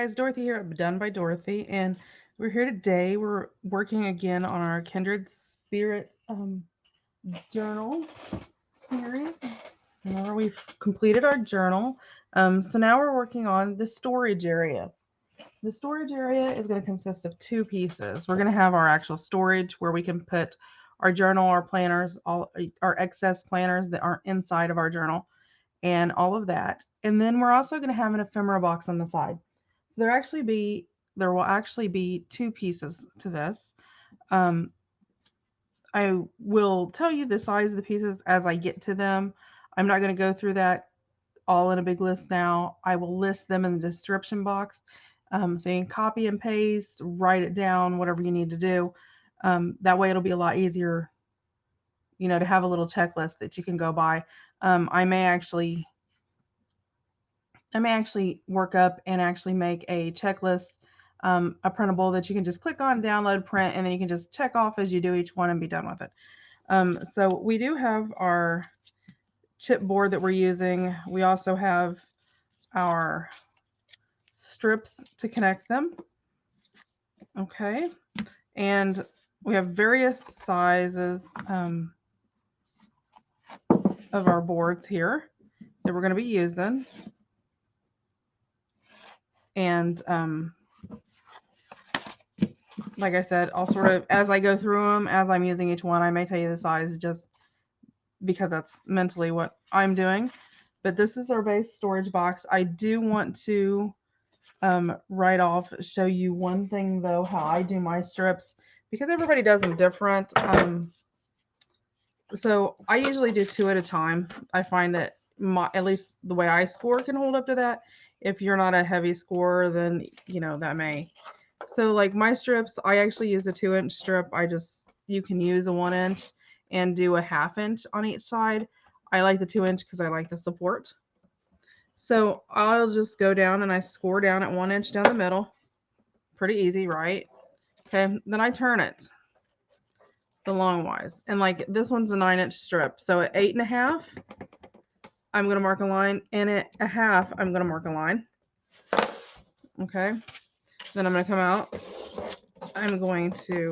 guys, Dorothy here at Done by Dorothy, and we're here today. We're working again on our Kindred Spirit journal series. Remember, we've completed our journal. So now we're working on the storage area. The storage area is going to consist of two pieces. We're going to have our actual storage where we can put our journal, our planners, all our excess planners that aren't inside of our journal, and all of that. And then we're also going to have an ephemera box on the side. So there will actually be two pieces to this. Um, I will tell you the size of the pieces as I get to them. I'm not going to go through that all in a big list now. I will list them in the description box. So you can copy and paste, write it down, whatever you need to do. That way it'll be a lot easier, to have a little checklist that you can go by. I may actually work up and actually make a checklist, a printable that you can just click on, download, print, and then you can just check off as you do each one and be done with it. So we do have our chipboard that we're using. We also have our strips to connect them. Okay. And we have various sizes of our boards here that we're going to be using. And like I said, I'll sort of, as I go through them, as I'm using each one, I may tell you the size just because that's mentally what I'm doing. But this is our base storage box. I do want to right off show you one thing though, how I do my strips, because everybody does them different. So I usually do two at a time. I find that at least the way I score can hold up to that. If you're not a heavy scorer, then that may. So like my strips, I actually use a 2-inch strip. You can use a 1-inch and do a 1/2 inch on each side. I like the 2-inch because I like the support. So I'll just go down and I score down at 1 inch down the middle. Pretty easy, right? Okay, then I turn it the long wise. And like this one's a 9-inch strip. So at 8.5, I'm going to mark a line. And at 1/2, I'm going to mark a line. Okay. Then I'm going to come out. I'm going to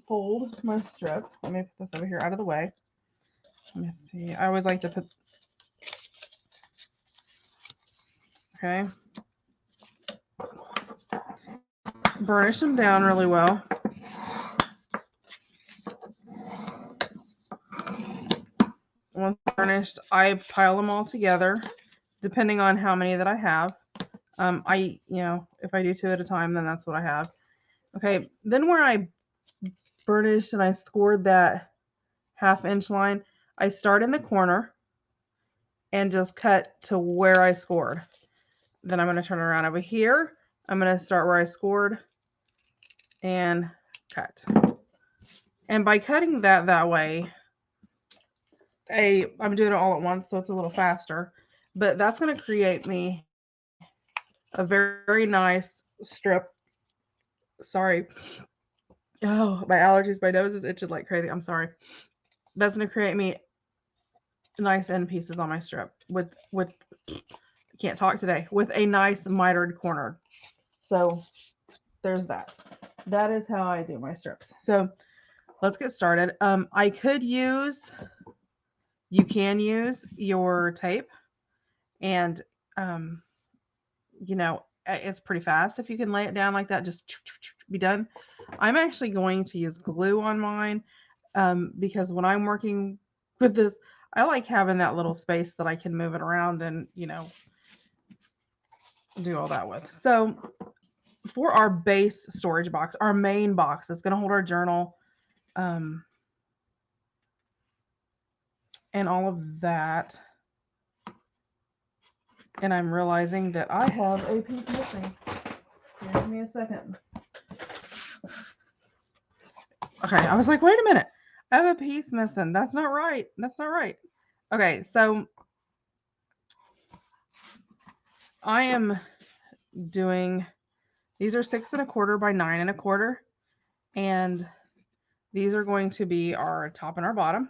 fold my strip. Let me put this over here out of the way. Let me see. I always like to put. Okay. Burnish them down really well. Once burnished, I pile them all together, depending on how many that I have. If I do two at a time, then that's what I have. Okay, then where I burnished and I scored that 1/2 inch line, I start in the corner and just cut to where I scored. Then I'm going to turn around over here. I'm going to start where I scored and cut. And by cutting that way, I'm doing it all at once, so it's a little faster. But that's going to create me a very nice strip. Sorry. Oh, my allergies, my nose is itching like crazy. I'm sorry. That's going to create me nice end pieces on my strip with can't talk today, with a nice mitered corner. So there's that. That is how I do my strips. So let's get started. You can use your tape, and it's pretty fast if you can lay it down like that, just be done. I'm actually going to use glue on mine, because when I'm working with this, I like having that little space that I can move it around and do all that with. So for our base storage box, our main box that's going to hold our journal, and all of that. And I'm realizing that I have a piece missing. Give me a second. Okay, I was like, wait a minute. I have a piece missing. That's not right. That's not right. Okay, so I am doing, these are 6 1/4 by 9 1/4. And these are going to be our top and our bottom.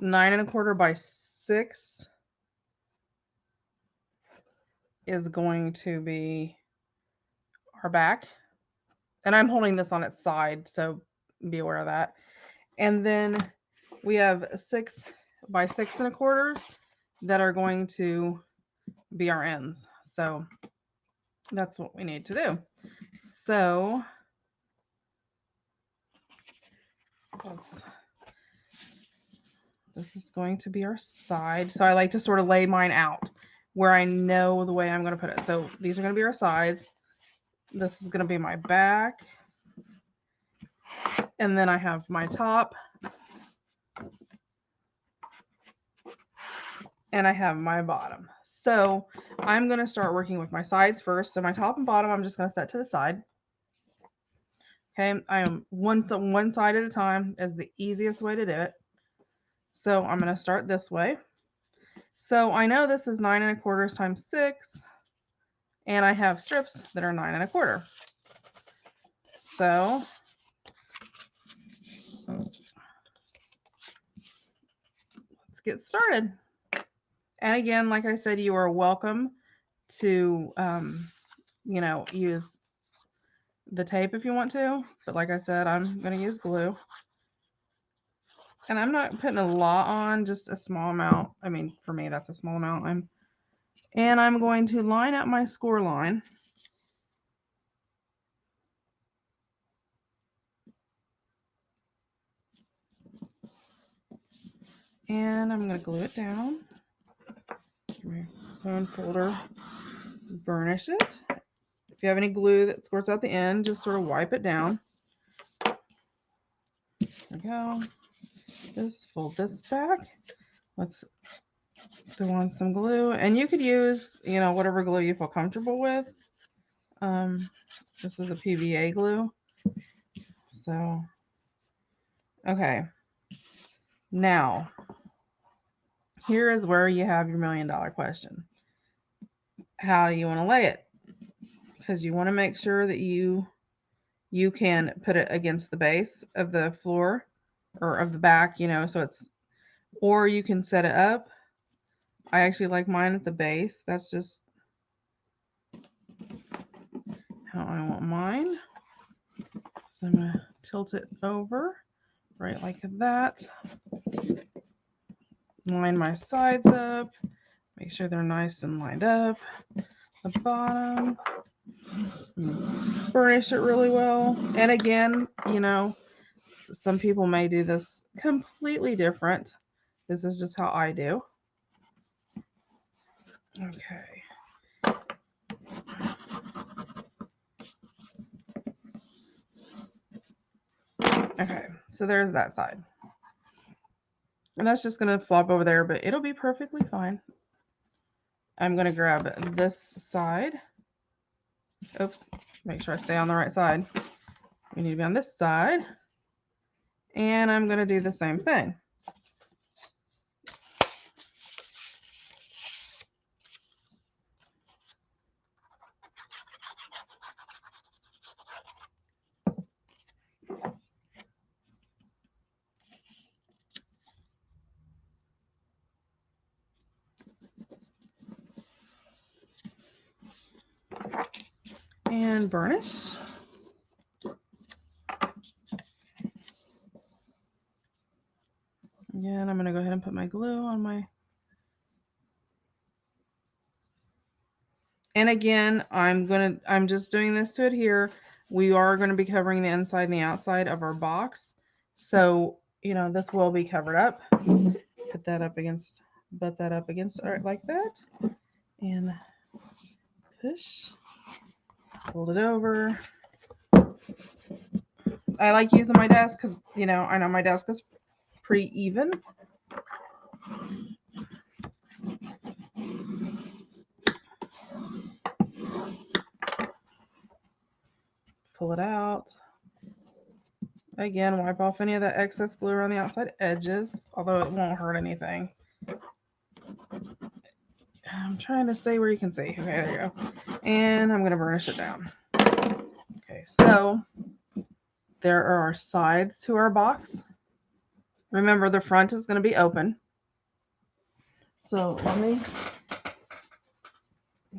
9 1/4 by 6 is going to be our back. And I'm holding this on its side, so be aware of that. And then we have 6 by 6 1/4 that are going to be our ends. So that's what we need to do. So this is going to be our side. So I like to sort of lay mine out where I know the way I'm going to put it. So these are going to be our sides. This is going to be my back. And then I have my top. And I have my bottom. So I'm going to start working with my sides first. So my top and bottom, I'm just going to set to the side. Okay, I am one side at a time is the easiest way to do it. So I'm going to start this way. So I know this is 9 1/4 times 6, and I have strips that are 9 1/4. So let's get started. And again, like I said, you are welcome to, use the tape if you want to, but like I said, I'm going to use glue. And I'm not putting a lot on, just a small amount. I mean, for me, that's a small amount. I'm going to line up my score line. And I'm going to glue it down. My phone folder, burnish it. If you have any glue that squirts out the end, just sort of wipe it down. There we go. Just fold this back. Let's throw on some glue. And you could use, whatever glue you feel comfortable with. This is a PVA glue. So, okay. Now, here is where you have your $1 million question. How do you want to lay it? Because you want to make sure that you can put it against the base of the floor or of the back, so it's, or you can set it up. I actually like mine at the base. That's just how I want mine. So I'm going to tilt it over right like that. Line my sides up. Make sure they're nice and lined up. The bottom. Burnish it really well. And again, some people may do this completely different. This is just how I do. Okay. Okay, so there's that side. And that's just going to flop over there, but it'll be perfectly fine. I'm going to grab this side. Oops, make sure I stay on the right side. We need to be on this side. And I'm going to do the same thing. And burnish. Again, I'm going to go ahead and put my glue on my... And again, I'm just doing this to adhere. We are going to be covering the inside and the outside of our box. So, this will be covered up. Put that up against, butt that up against, all right, like that. And push. Fold it over. I like using my desk because, I know my desk is pretty even. Pull it out. Again, wipe off any of that excess glue around the outside edges, although it won't hurt anything. I'm trying to stay where you can see. Okay, there you go. And I'm going to burnish it down. Okay, so there are our sides to our box. Remember, the front is going to be open. So let me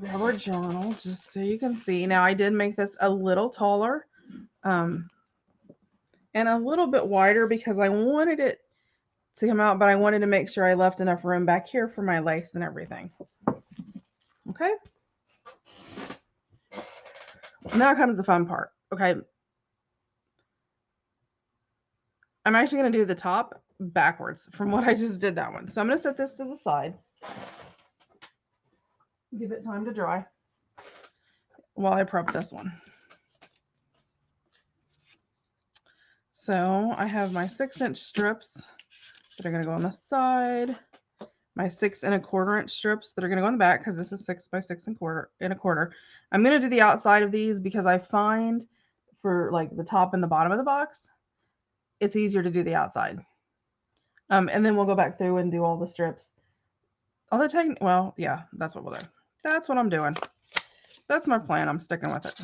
grab our journal just so you can see. Now I did make this a little taller and a little bit wider because I wanted it to come out, but I wanted to make sure I left enough room back here for my lace and everything. Okay. Now comes the fun part. Okay. I'm actually going to do the top backwards from what I just did that one. So I'm going to set this to the side. Give it time to dry while I prep this one. So I have my 6-inch strips that are going to go on the side. My 6 1/4 inch strips that are going to go on the back because this is 6 by 6 1/4. I'm going to do the outside of these because I find for like the top and the bottom of the box, it's easier to do the outside. And then we'll go back through and do all the strips. Although well, yeah, that's what we'll do. That's what I'm doing. That's my plan. I'm sticking with it.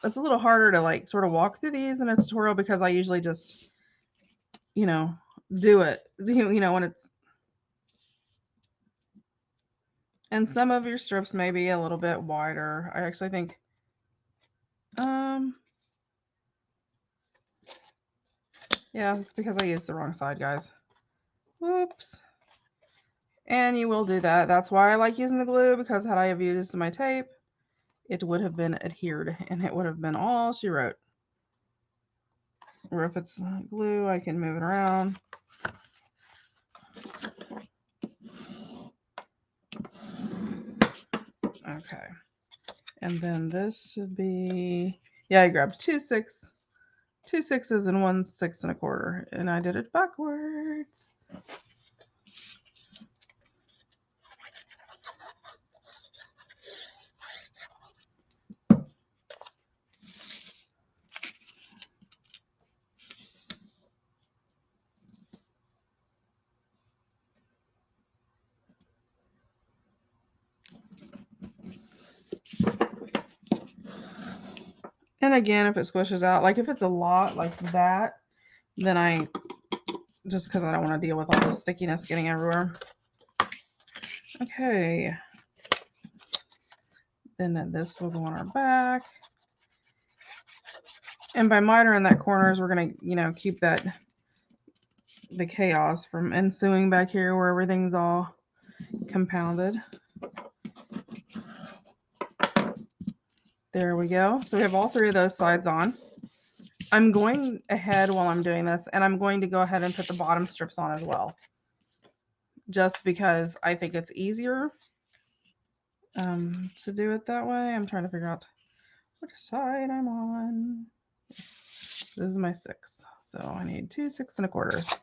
It's a little harder to like sort of walk through these in a tutorial because I usually just, you know, do it, you know, when it's, and some of your strips may be a little bit wider. I actually think, yeah, it's because I used the wrong side, guys. Whoops. And you will do that. That's why I like using the glue, because had I have used my tape, it would have been adhered and it would have been all she wrote. Or if it's glue, I can move it around. Okay. And then this should be, yeah, I grabbed 2 6s and 1 6 1/4, and I did it backwards. And again, if it squishes out, like if it's a lot like that, then I, just because I don't want to deal with all the stickiness getting everywhere. Okay. Then this will go on our back. And by mitering that corners, we're going to, you know, keep that, the chaos from ensuing back here where everything's all compounded. There we go. So we have all 3 of those sides on. I'm going ahead while I'm doing this, and I'm going to go ahead and put the bottom strips on as well, just because I think it's easier to do it that way. I'm trying to figure out which side I'm on. This is my 6, so I need 2 6 1/4s.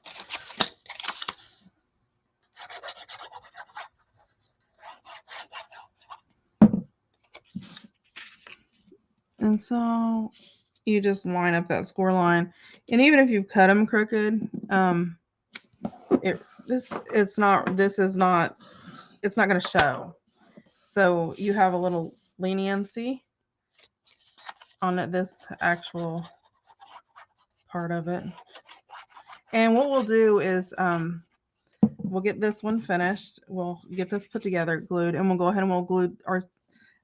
And so you just line up that score line, and even if you cut them crooked, it's not going to show. So you have a little leniency on this actual part of it. And what we'll do is we'll get this one finished. We'll get this put together, glued, and we'll go ahead and we'll glue our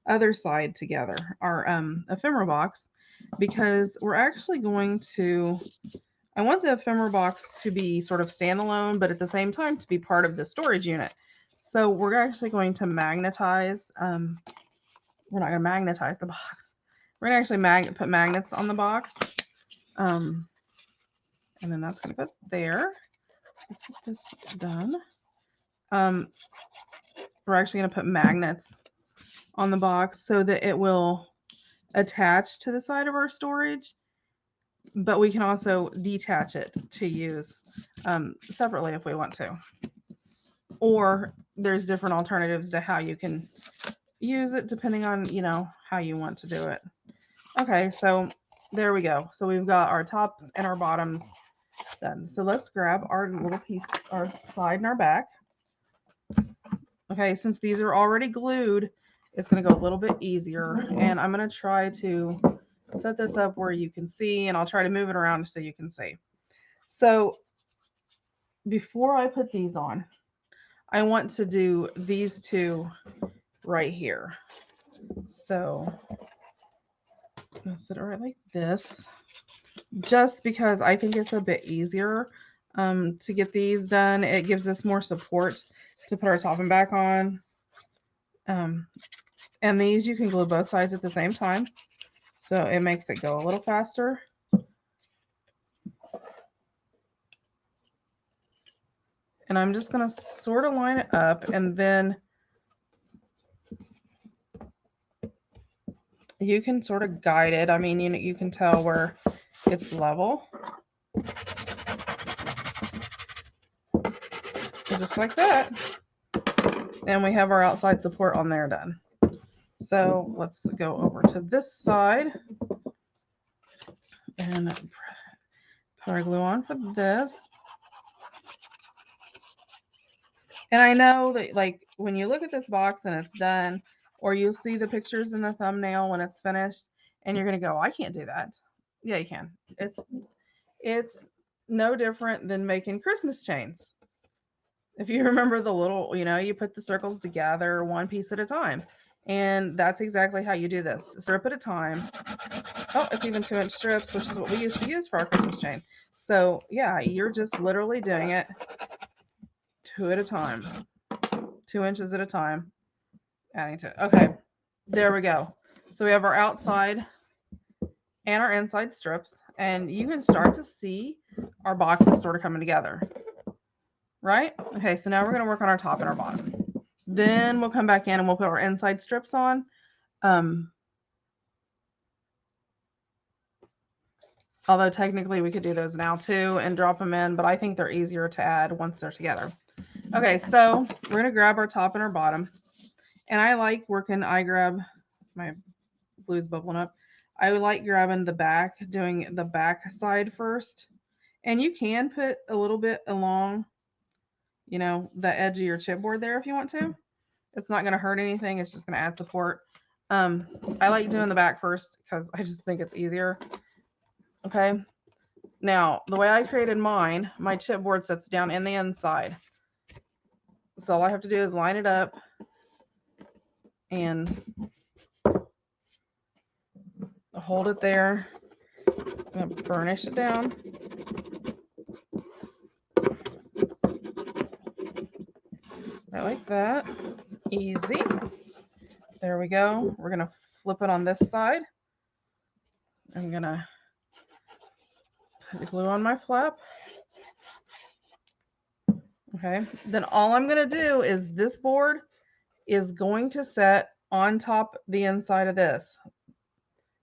other side together, our ephemera box, because we're actually going to, I want the ephemera box to be sort of standalone, but at the same time to be part of the storage unit. So we're actually going to magnetize, we're not going to magnetize the box. We're going to actually put magnets on the box. And then that's going to go there. Let's get this done. We're actually going to put magnets on the box so that it will attach to the side of our storage, but we can also detach it to use separately if we want to. Or there's different alternatives to how you can use it depending on, you know, how you want to do it. Okay, so there we go. So we've got our tops and our bottoms done. So let's grab our little piece, our side and our back. Okay, since these are already glued, it's going to go a little bit easier. And I'm going to try to set this up where you can see, and I'll try to move it around so you can see. So before I put these on, I want to do these two right here. So I'm going to set it right like this, just because I think it's a bit easier to get these done. It gives us more support to put our topping back on. And these you can glue both sides at the same time, so it makes it go a little faster. And I'm just going to sort of line it up, and then you can sort of guide it. I mean, you can tell where it's level. Just like that. And we have our outside support on there done. So let's go over to this side and put our glue on for this. And I know that, like, when you look at this box and it's done, or you'll see the pictures in the thumbnail when it's finished, and you're going to go, I can't do that. Yeah, you can. It's no different than making Christmas chains. If you remember the little, you put the circles together one piece at a time. And that's exactly how you do this. Strip at a time. Oh, it's even 2-inch strips, which is what we used to use for our Christmas chain. So yeah, you're just literally doing it 2 at a time. 2 inches at a time. Adding to it. Okay, there we go. So we have our outside and our inside strips. And you can start to see our boxes sort of coming together. Right? Okay, so now we're going to work on our top and our bottom. Then we'll come back in and we'll put our inside strips on. Although technically we could do those now too and drop them in, but I think they're easier to add once they're together. Okay, so we're going to grab our top and our bottom. And I like working, my glue's bubbling up. I like grabbing the back, doing the back side first. And you can put a little bit along, the edge of your chipboard there if you want to. It's not going to hurt anything. It's just going to add support. I like doing the back first because I just think it's easier. Okay. Now, the way I created mine, my chipboard sits down in the inside. So all I have to do is line it up and hold it there. I'm going to burnish it down. Right like that. Easy. There we go. We're going to flip it on this side. I'm going to put the glue on my flap. Okay. Then all I'm going to do is this board is going to set on top the inside of this,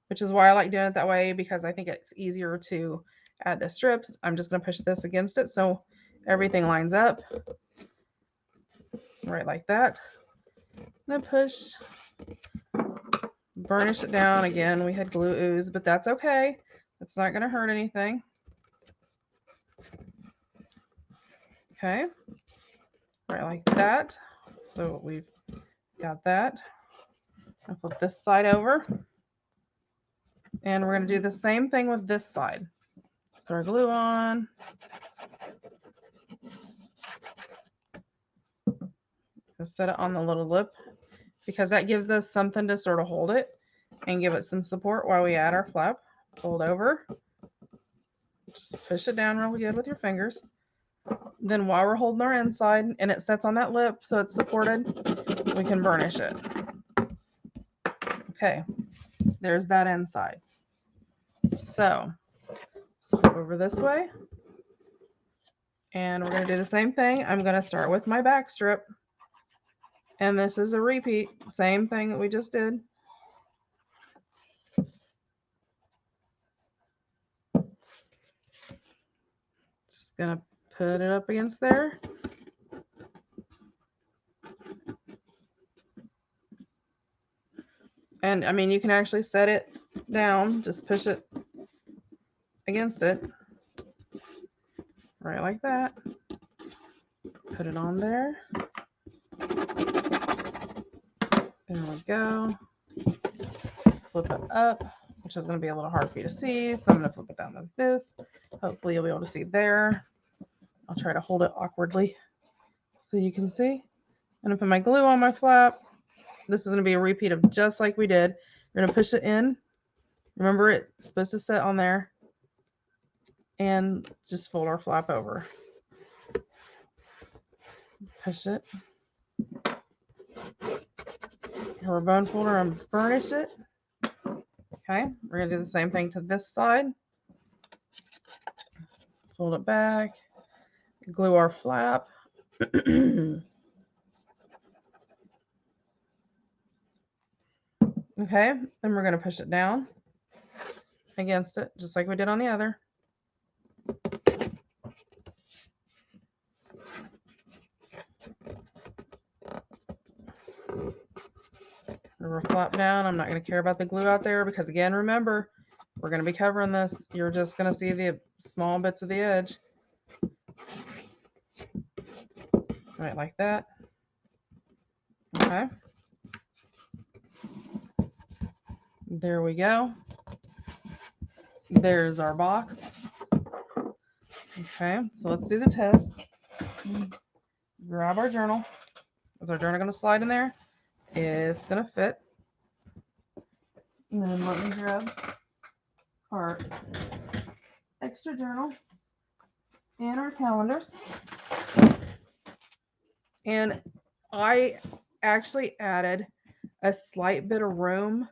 which is why I like doing it that way, because I think it's easier to add the strips. I'm just going to push this against it so everything lines up right like that. I'm going to push, burnish it down. Again, we had glue ooze, but that's okay. It's not going to hurt anything. Okay, right like that. So we've got that. I'll flip this side over. And we're going to do the same thing with this side. Put our glue on. Just set it on the little lip because that gives us something to sort of hold it and give it some support while we add our flap. Fold over. Just push it down really good with your fingers. Then while we're holding our inside and it sets on that lip so it's supported, we can burnish it. Okay, there's that inside. So flip over this way. And we're going to do the same thing. I'm going to start with my back strip. And this is a repeat. Same thing that we just did. Just going to put it up against there. And I mean, you can actually set it down. Just push it against it. Right like that. Put it on there. There we go. Flip it up, which is going to be a little hard for you to see. So I'm going to flip it down like this. Hopefully you'll be able to see there. I'll try to hold it awkwardly so you can see. I'm going to put my glue on my flap. This is going to be a repeat of just like we did. We're going to push it in. Remember, it's supposed to sit on there. And just fold our flap over. Push it. Our bone folder and burnish it. Okay, we're going to do the same thing to this side. Fold it back. Glue our flap. Okay, then we're going to push it down against it, just like we did on the other. We'll flap down. I'm not going to care about the glue out there because, again, remember, we're going to be covering this. You're just going to see the small bits of the edge. Right, like that. Okay. There we go. There's our box. Okay, so let's do the test. Grab our journal. Is our journal going to slide in there? It's going to fit. And then let me grab our extra journal and our calendars. And I actually added a slight bit of room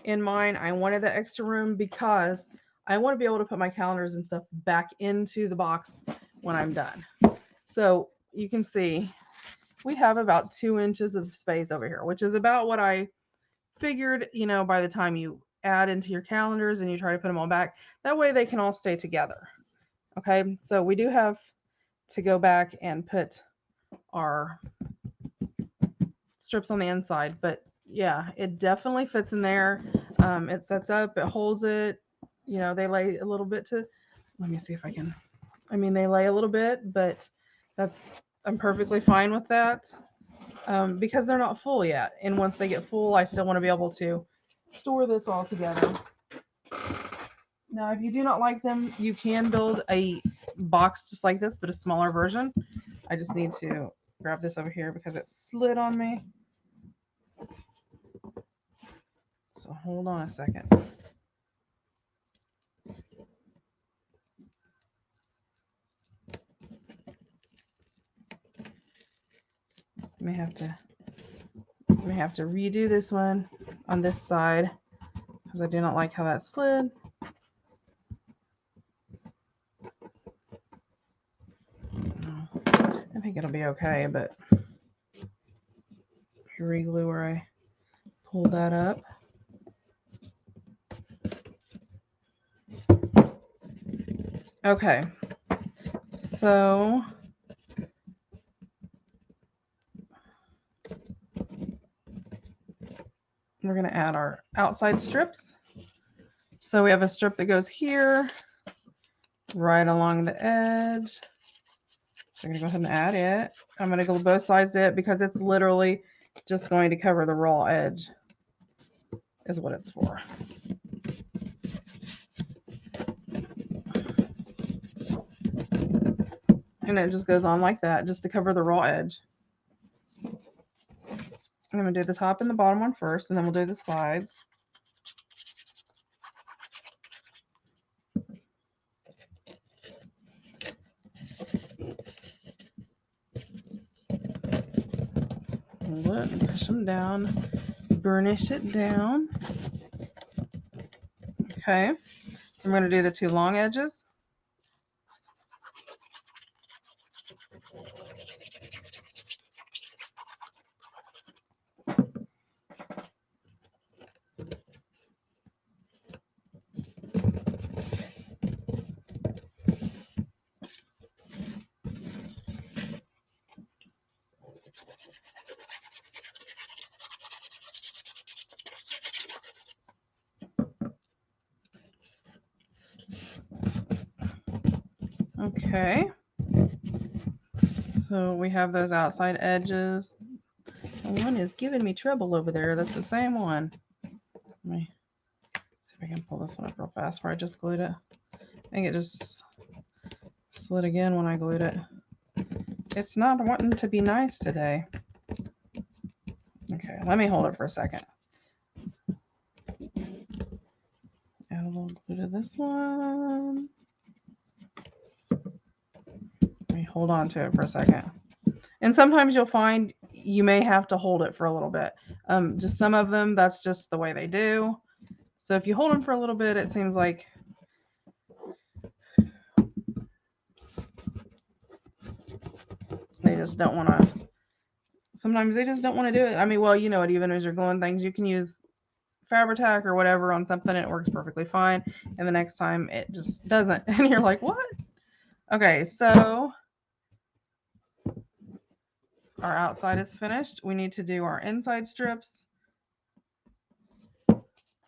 in mine. I wanted the extra room because I want to be able to put my calendars and stuff back into the box when I'm done. So you can see we have about 2 inches of space over here, which is about what I figured, you know, by the time you add into your calendars and you try to put them all back, that way they can all stay together. Okay, so we do have to go back and put our strips on the inside, but yeah, it definitely fits in there. It sets up, it holds it, you know, they lay a little bit to, let me see if I can, they lay a little bit, but I'm perfectly fine with that because they're not full yet. And once they get full, I still want to be able to store this all together. Now, if you do not like them, you can build a box just like this, but a smaller version. I just need to grab this over here because it slid on me. So hold on a second. May have to redo this one on this side because I do not like how that slid. I think it'll be okay, but re-glue where I pulled that up. Okay, so we're going to add our outside strips. So we have a strip that goes here, right along the edge. So I'm going to go ahead and add it. I'm going to glue both sides of it because it's literally just going to cover the raw edge is what it's for. And it just goes on like that, just to cover the raw edge. I'm going to do the top and the bottom one first, and then we'll do the sides. Hold it and push them down. Burnish it down. Okay. I'm going to do the 2 long edges. Okay, so we have those outside edges. One is giving me trouble over there. That's the same one. Let me see if I can pull this one up real fast where I just glued it. I think it just slid again when I glued it. It's not wanting to be nice today. Okay, let me hold it for a second. Add a little glue to this one. Let me hold on to it for a second. And sometimes you'll find you may have to hold it for a little bit. Just some of them, that's just the way they do. So if you hold them for a little bit, it seems like they just don't want to. Sometimes they just don't want to do it. I mean, well, you know it. Even as you're gluing things, you can use Fabri-Tac or whatever on something, and it works perfectly fine. And the next time, it just doesn't, and you're like, what? Okay, so our outside is finished. We need to do our inside strips.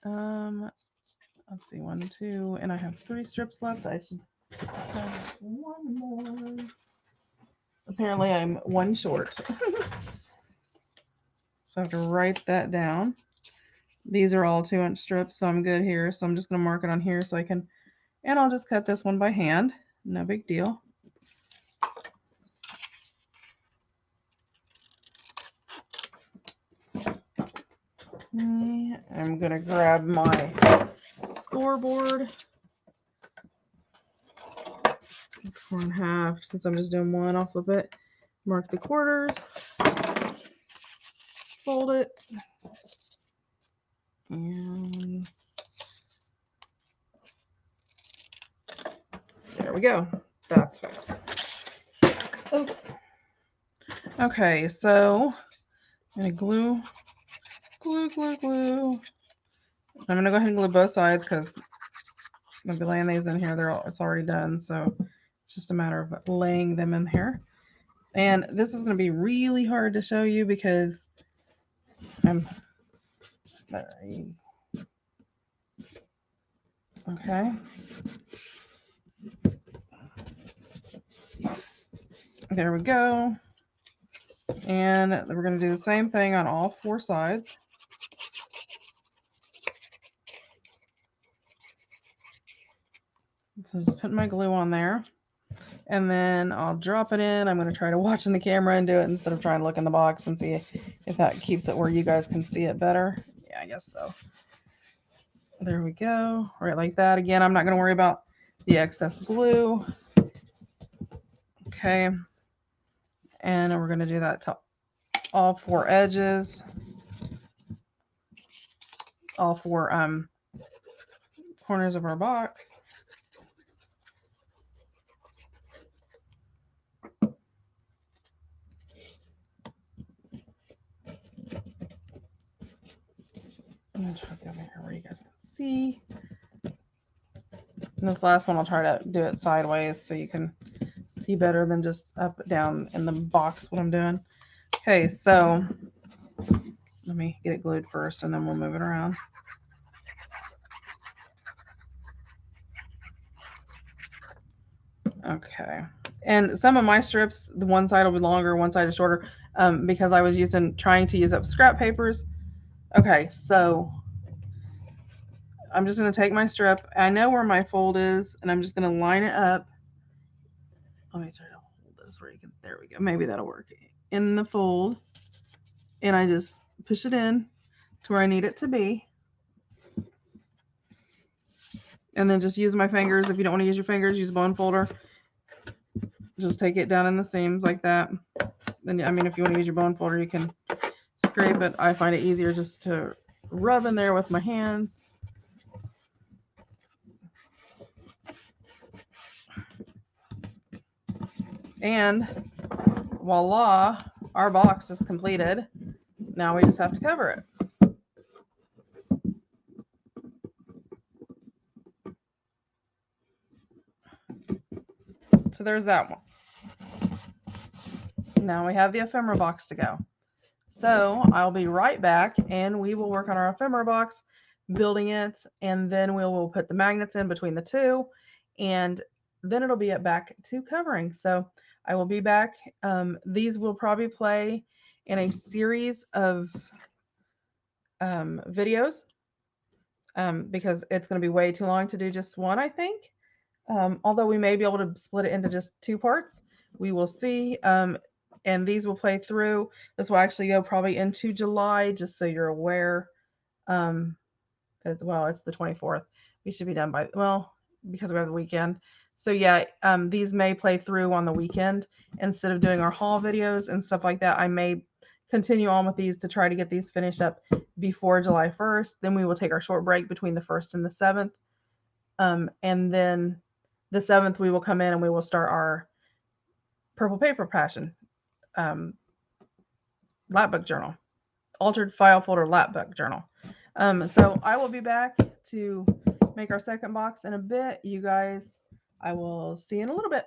Let's see, 1, 2, and I have 3 strips left. I should have 1 more. Apparently, I'm 1 short. So I have to write that down. These are all 2-inch strips, so I'm good here. So I'm just going to mark it on here so I can, and I'll just cut this one by hand. No big deal. I'm going to grab my scoreboard. 4 1/2. Since I'm just doing 1, I'll flip it. Mark the quarters. Fold it. And there we go. That's fixed. Oops. Okay, so I'm going to glue. I'm going to go ahead and glue both sides because I'm going to be laying these in here. It's already done, so it's just a matter of laying them in here. And this is going to be really hard to show you because I'm... Okay. There we go. And we're going to do the same thing on all 4 sides. So just put my glue on there. And then I'll drop it in. I'm going to try to watch in the camera and do it instead of trying to look in the box and see if that keeps it where you guys can see it better. Yeah, I guess so. There we go. Right like that. Again, I'm not going to worry about the excess glue. Okay. And we're going to do that to all 4 edges. All 4 corners of our box. I'm going to try to go over here where you guys can see. And this last one, I'll try to do it sideways so you can see better than just up down in the box what I'm doing. Okay, so let me get it glued first and then we'll move it around. Okay, and some of my strips, the one side will be longer, one side is shorter, because I was trying to use up scrap papers. Okay, so I'm just going to take my strip. I know where my fold is, and I'm just going to line it up. Let me try to hold this where you can, there we go. Maybe that'll work. In the fold, and I just push it in to where I need it to be. And then just use my fingers. If you don't want to use your fingers, use a bone folder. Just take it down in the seams like that. Then, I mean, if you want to use your bone folder, you can scrape it. I find it easier just to rub in there with my hands. And voila, our box is completed. Now we just have to cover it. So there's that one. Now we have the ephemera box to go. So I'll be right back and we will work on our ephemera box, building it, and then we will put the magnets in between the 2, and then it'll be back to covering. So I will be back. These will probably play in a series of videos because it's going to be way too long to do just one, I think. Although we may be able to split it into just 2 parts. we will see. And these will play through. This will actually go probably into July, just so you're aware. Well, it's the 24th. We should be done by, well, because we have the weekend. So yeah, these may play through on the weekend. Instead of doing our haul videos and stuff like that, I may continue on with these to try to get these finished up before July 1st. Then we will take our short break between the 1st and the 7th. And then the 7th, we will come in and we will start our Purple Paper Passion Lapbook Journal. Altered File Folder Lapbook Journal. So I will be back to make our second box in a bit. You guys, I will see you in a little bit.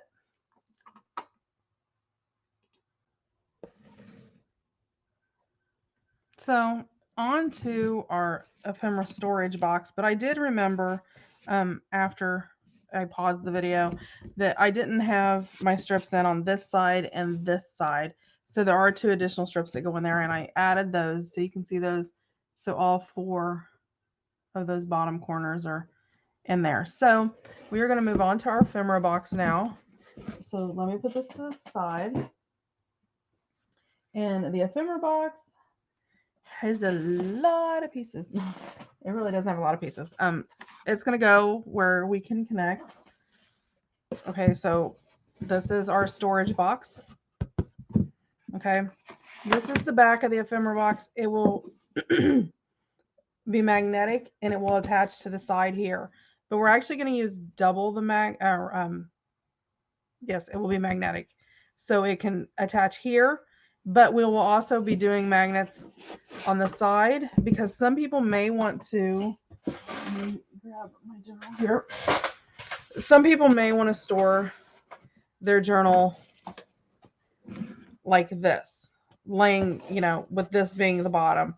So on to our ephemera storage box, but I did remember after I paused the video that I didn't have my strips in on this side and this side. So there are 2 additional strips that go in there, and I added those so you can see those. So all 4 of those bottom corners are in there. So we are going to move on to our ephemera box now. So let me put this to the side. And the ephemera box has a lot of pieces. It really doesn't have a lot of pieces. It's going to go where we can connect. Okay, so this is our storage box. Okay, this is the back of the ephemera box. It will be magnetic and it will attach to the side here. But we're actually going to use double the yes, it will be magnetic. So it can attach here, but we will also be doing magnets on the side because some people may want to, let me grab my journal here. Some people may want to store their journal like this, laying, with this being the bottom.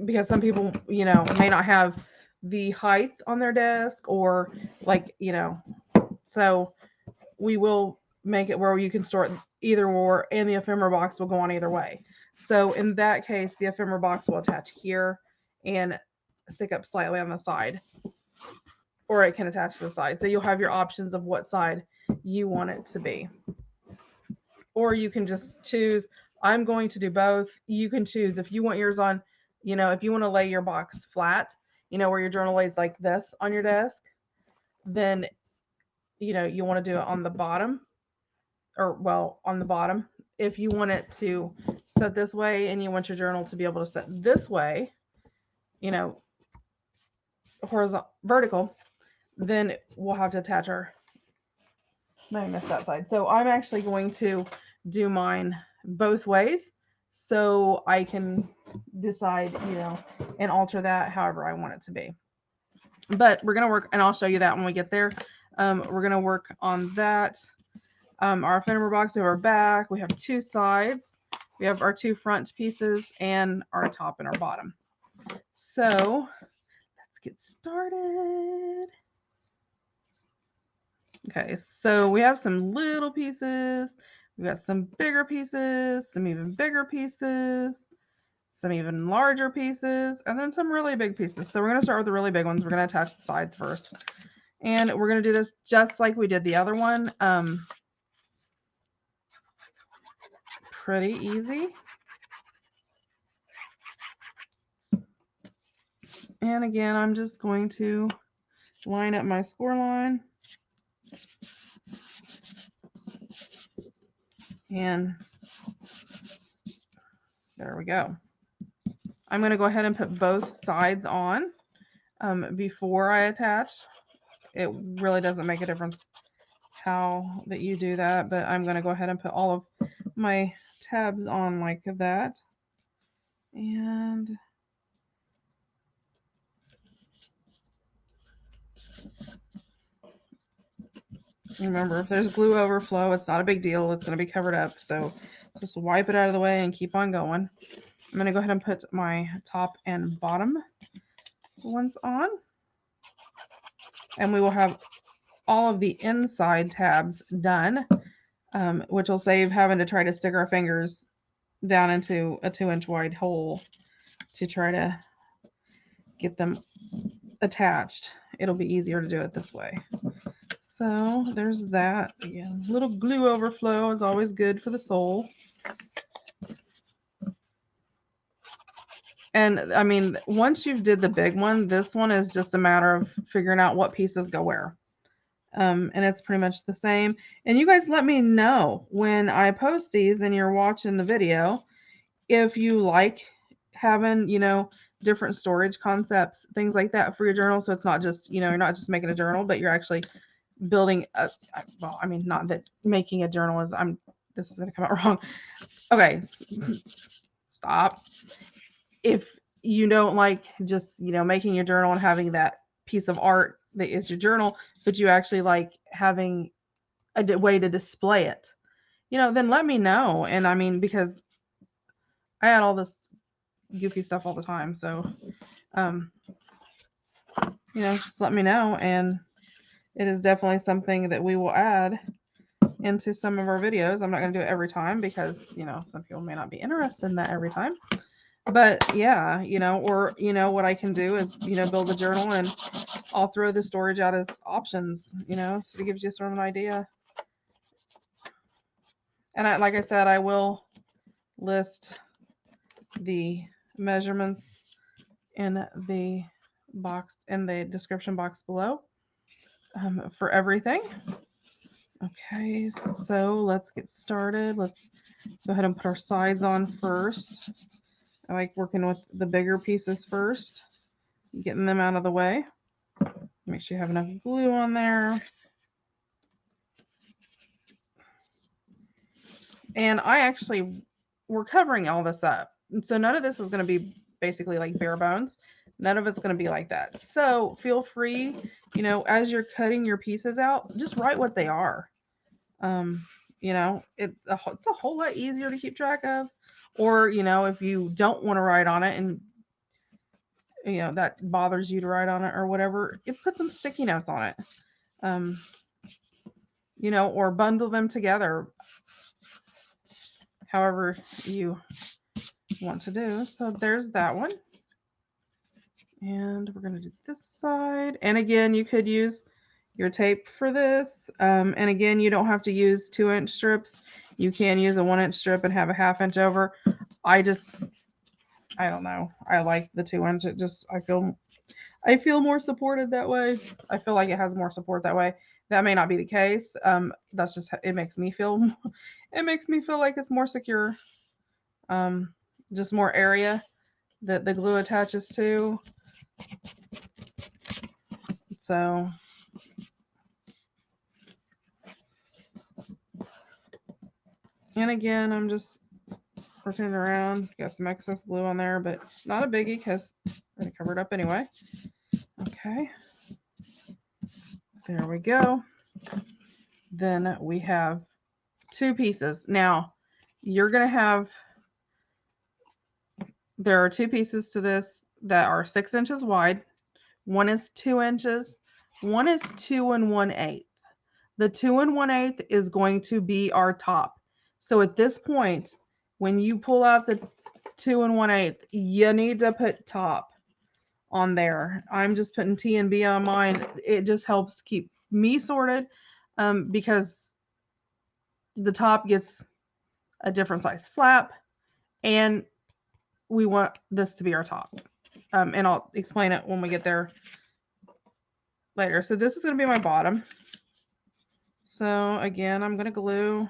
Because some people, may not have the height on their desk or so we will make it where you can store it either or, and the ephemera box will go on either way. So in that case, the ephemera box will attach here and stick up slightly on the side, or it can attach to the side. So you'll have your options of what side you want it to be. Or you can just choose, I'm going to do both. You can choose if you want yours on, if you want to lay your box flat, where your journal lays like this on your desk, then, you want to do it on the bottom, on the bottom. If you want it to set this way and you want your journal to be able to set this way, horizontal, vertical, then we'll have to attach our magnets that side. So I'm actually going to do mine both ways so I can decide, and alter that however I want it to be. But we're going to work, and I'll show you that when we get there. We're going to work on that. Our ephemera box, we have our back, we have 2 sides, we have our 2 front pieces, and our top and our bottom. So let's get started. Okay, so we have some little pieces, we got some bigger pieces, some even bigger pieces, some even larger pieces, and then some really big pieces. So we're going to start with the really big ones. We're going to attach the sides first. And we're going to do this just like we did the other one. Pretty easy. And again, I'm just going to line up my score line. And there we go. I'm going to go ahead and put both sides on before I attach. It really doesn't make a difference how that you do that, but I'm going to go ahead and put all of my tabs on like that. And remember, if there's glue overflow, it's not a big deal. It's going to be covered up. So just wipe it out of the way and keep on going. I'm going to go ahead and put my top and bottom ones on. And we will have all of the inside tabs done, which will save having to try to stick our fingers down into a 2-inch wide hole to try to get them attached. It'll be easier to do it this way. So there's that. Again, little glue overflow is always good for the sole. And I mean, once you've did the big one, this one is just a matter of figuring out what pieces go where. And it's pretty much the same. And you guys let me know when I post these and you're watching the video, if you like having, different storage concepts, things like that for your journal. So it's not just, you're not just making a journal, but you're actually building well, I mean, not that making a journal is, this is going to come out wrong. Okay. Stop. If you don't like just, making your journal and having that piece of art that is your journal, but you actually like having a way to display it, then let me know. And I mean, because I add all this goofy stuff all the time. So, just let me know. And it is definitely something that we will add into some of our videos. I'm not going to do it every time because, some people may not be interested in that every time. But yeah, or, what I can do is, build a journal and I'll throw the storage out as options, so it gives you sort of an idea. And like I said, I will list the measurements in the box, in the description box below, for everything. Okay, so let's get started. Let's go ahead and put our sides on first. I like working with the bigger pieces first, getting them out of the way. Make sure you have enough glue on there. And we're covering all this up. And so none of this is going to be basically like bare bones. None of it's going to be like that. So feel free, as you're cutting your pieces out, just write what they are. It's a whole lot easier to keep track of. Or, if you don't want to write on it and, that bothers you to write on it or whatever, put some sticky notes on it. Or bundle them together. However you want to do. So there's that one. And we're going to do this side. And again, you could use your tape for this. And again, you don't have to use 2-inch strips. You can use a 1-inch strip and have a 1/2 inch over. I don't know. I like the 2-inch. I feel more supported that way. I feel like it has more support that way. That may not be the case. That's just, it makes me feel like it's more secure. Just more area that the glue attaches to. So and again, I'm just working it around. Got some excess glue on there, but not a biggie because I'm going to cover it up anyway. Okay. There we go. Then we have 2 pieces. Now, you're going to have, there are 2 pieces to this that are 6 inches wide. One is 2 inches. One is 2 1/8. The 2 1/8 is going to be our top. So at this point, when you pull out the 2 1/8, you need to put top on there. I'm just putting T and B on mine. It just helps keep me sorted, because the top gets a different size flap, and we want this to be our top. And I'll explain it when we get there later. So this is going to be my bottom. So again, I'm going to glue.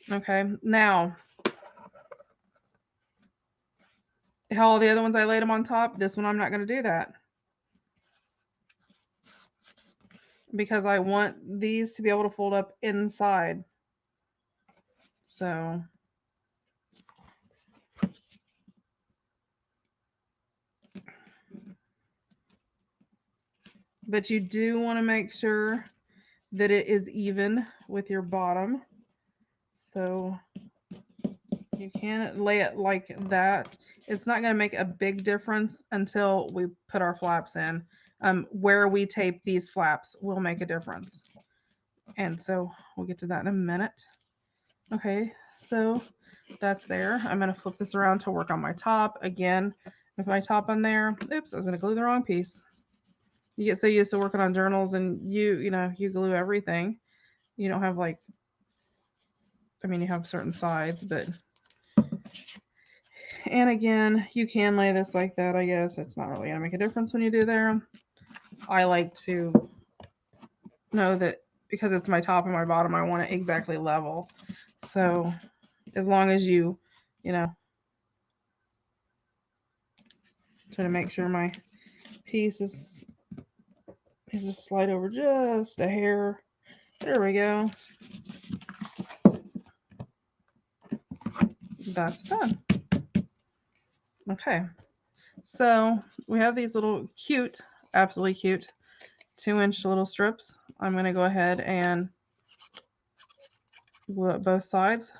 Okay, now how all the other ones I laid them on top, this one I'm not going to do that because I want these to be able to fold up inside. So but you do want to make sure that it is even with your bottom. So you can lay it like that. It's not going to make a big difference until we put our flaps in. Where we tape these flaps will make a difference. And so we'll get to that in a minute. Okay, so that's there. I'm going to flip this around to work on my top. Again, If I top on there, oops, I was gonna glue the wrong piece. You get so used to working on journals and you know, you glue everything. You don't have like, I mean, you have certain sides, but, and again, you can lay this like that, I guess. It's not really gonna make a difference when you do there. I like to know that because it's my top and my bottom, I want it exactly level. So as long as you know, try to make sure my piece is just slide over just a hair. There we go. That's done. Okay. So we have these little cute, absolutely cute 2-inch little strips. I'm going to go ahead and glue up both sides.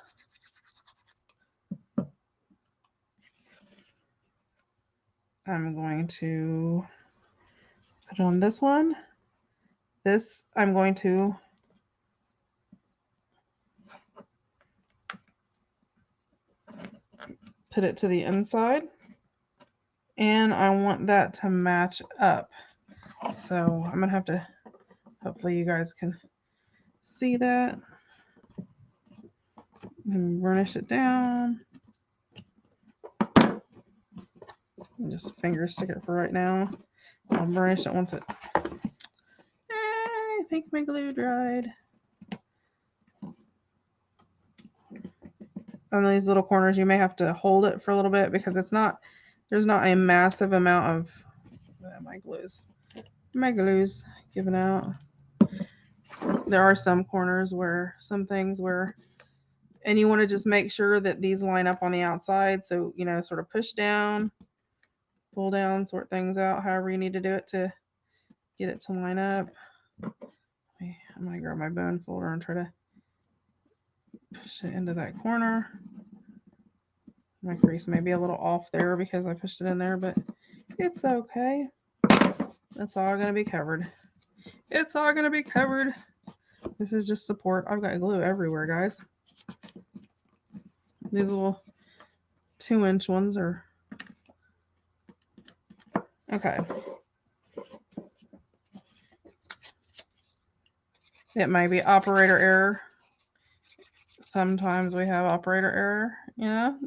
I'm going to put on this one. This I'm going to put it to the inside, and I want that to match up. So I'm gonna have to, hopefully you guys can see that, and burnish it down. Just finger stick it for right now. I'll burnish it once it, I think my glue dried. On these little corners, you may have to hold it for a little bit because it's not, there's not a massive amount of my glue's giving out. There are some corners where, some things where, and you want to just make sure that these line up on the outside. So, you know, sort of push down, pull down, sort things out, however you need to do it to get it to line up. I'm going to grab my bone folder and try to push it into that corner. My crease may be a little off there because I pushed it in there, but it's okay. That's all going to be covered. It's all going to be covered. This is just support. I've got glue everywhere, guys. These little 2-inch ones are okay. It might be operator error. Sometimes we have operator error, you know.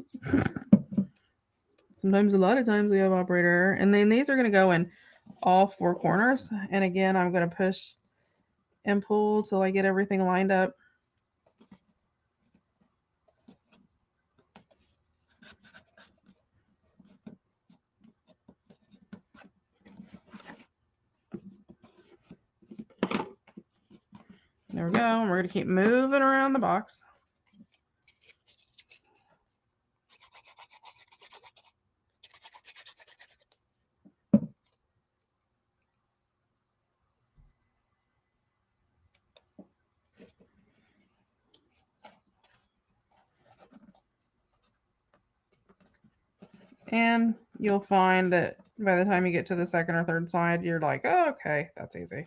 Sometimes, a lot of times we have operator error. And then these are going to go in all 4 corners. And again, I'm going to push and pull till I get everything lined up. There we go. And we're going to keep moving around the box. And you'll find that by the time you get to the second or third side, you're like, oh, okay, that's easy.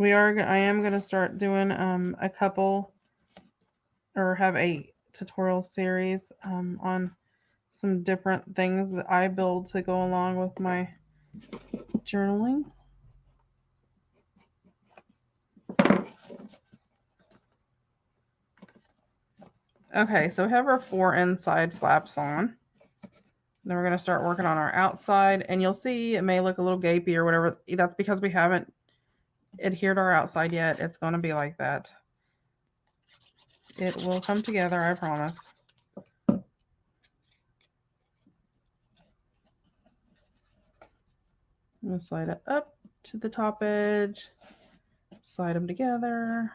I am going to start doing a couple, or have a tutorial series on some different things that I build to go along with my journaling. Okay, so we have our 4 inside flaps on. Then we're going to start working on our outside, and you'll see it may look a little gapey or whatever. That's because we haven't adhered our outside yet. It's going to be like that. It will come together, I promise. I'm going to slide it up to the top edge, slide them together.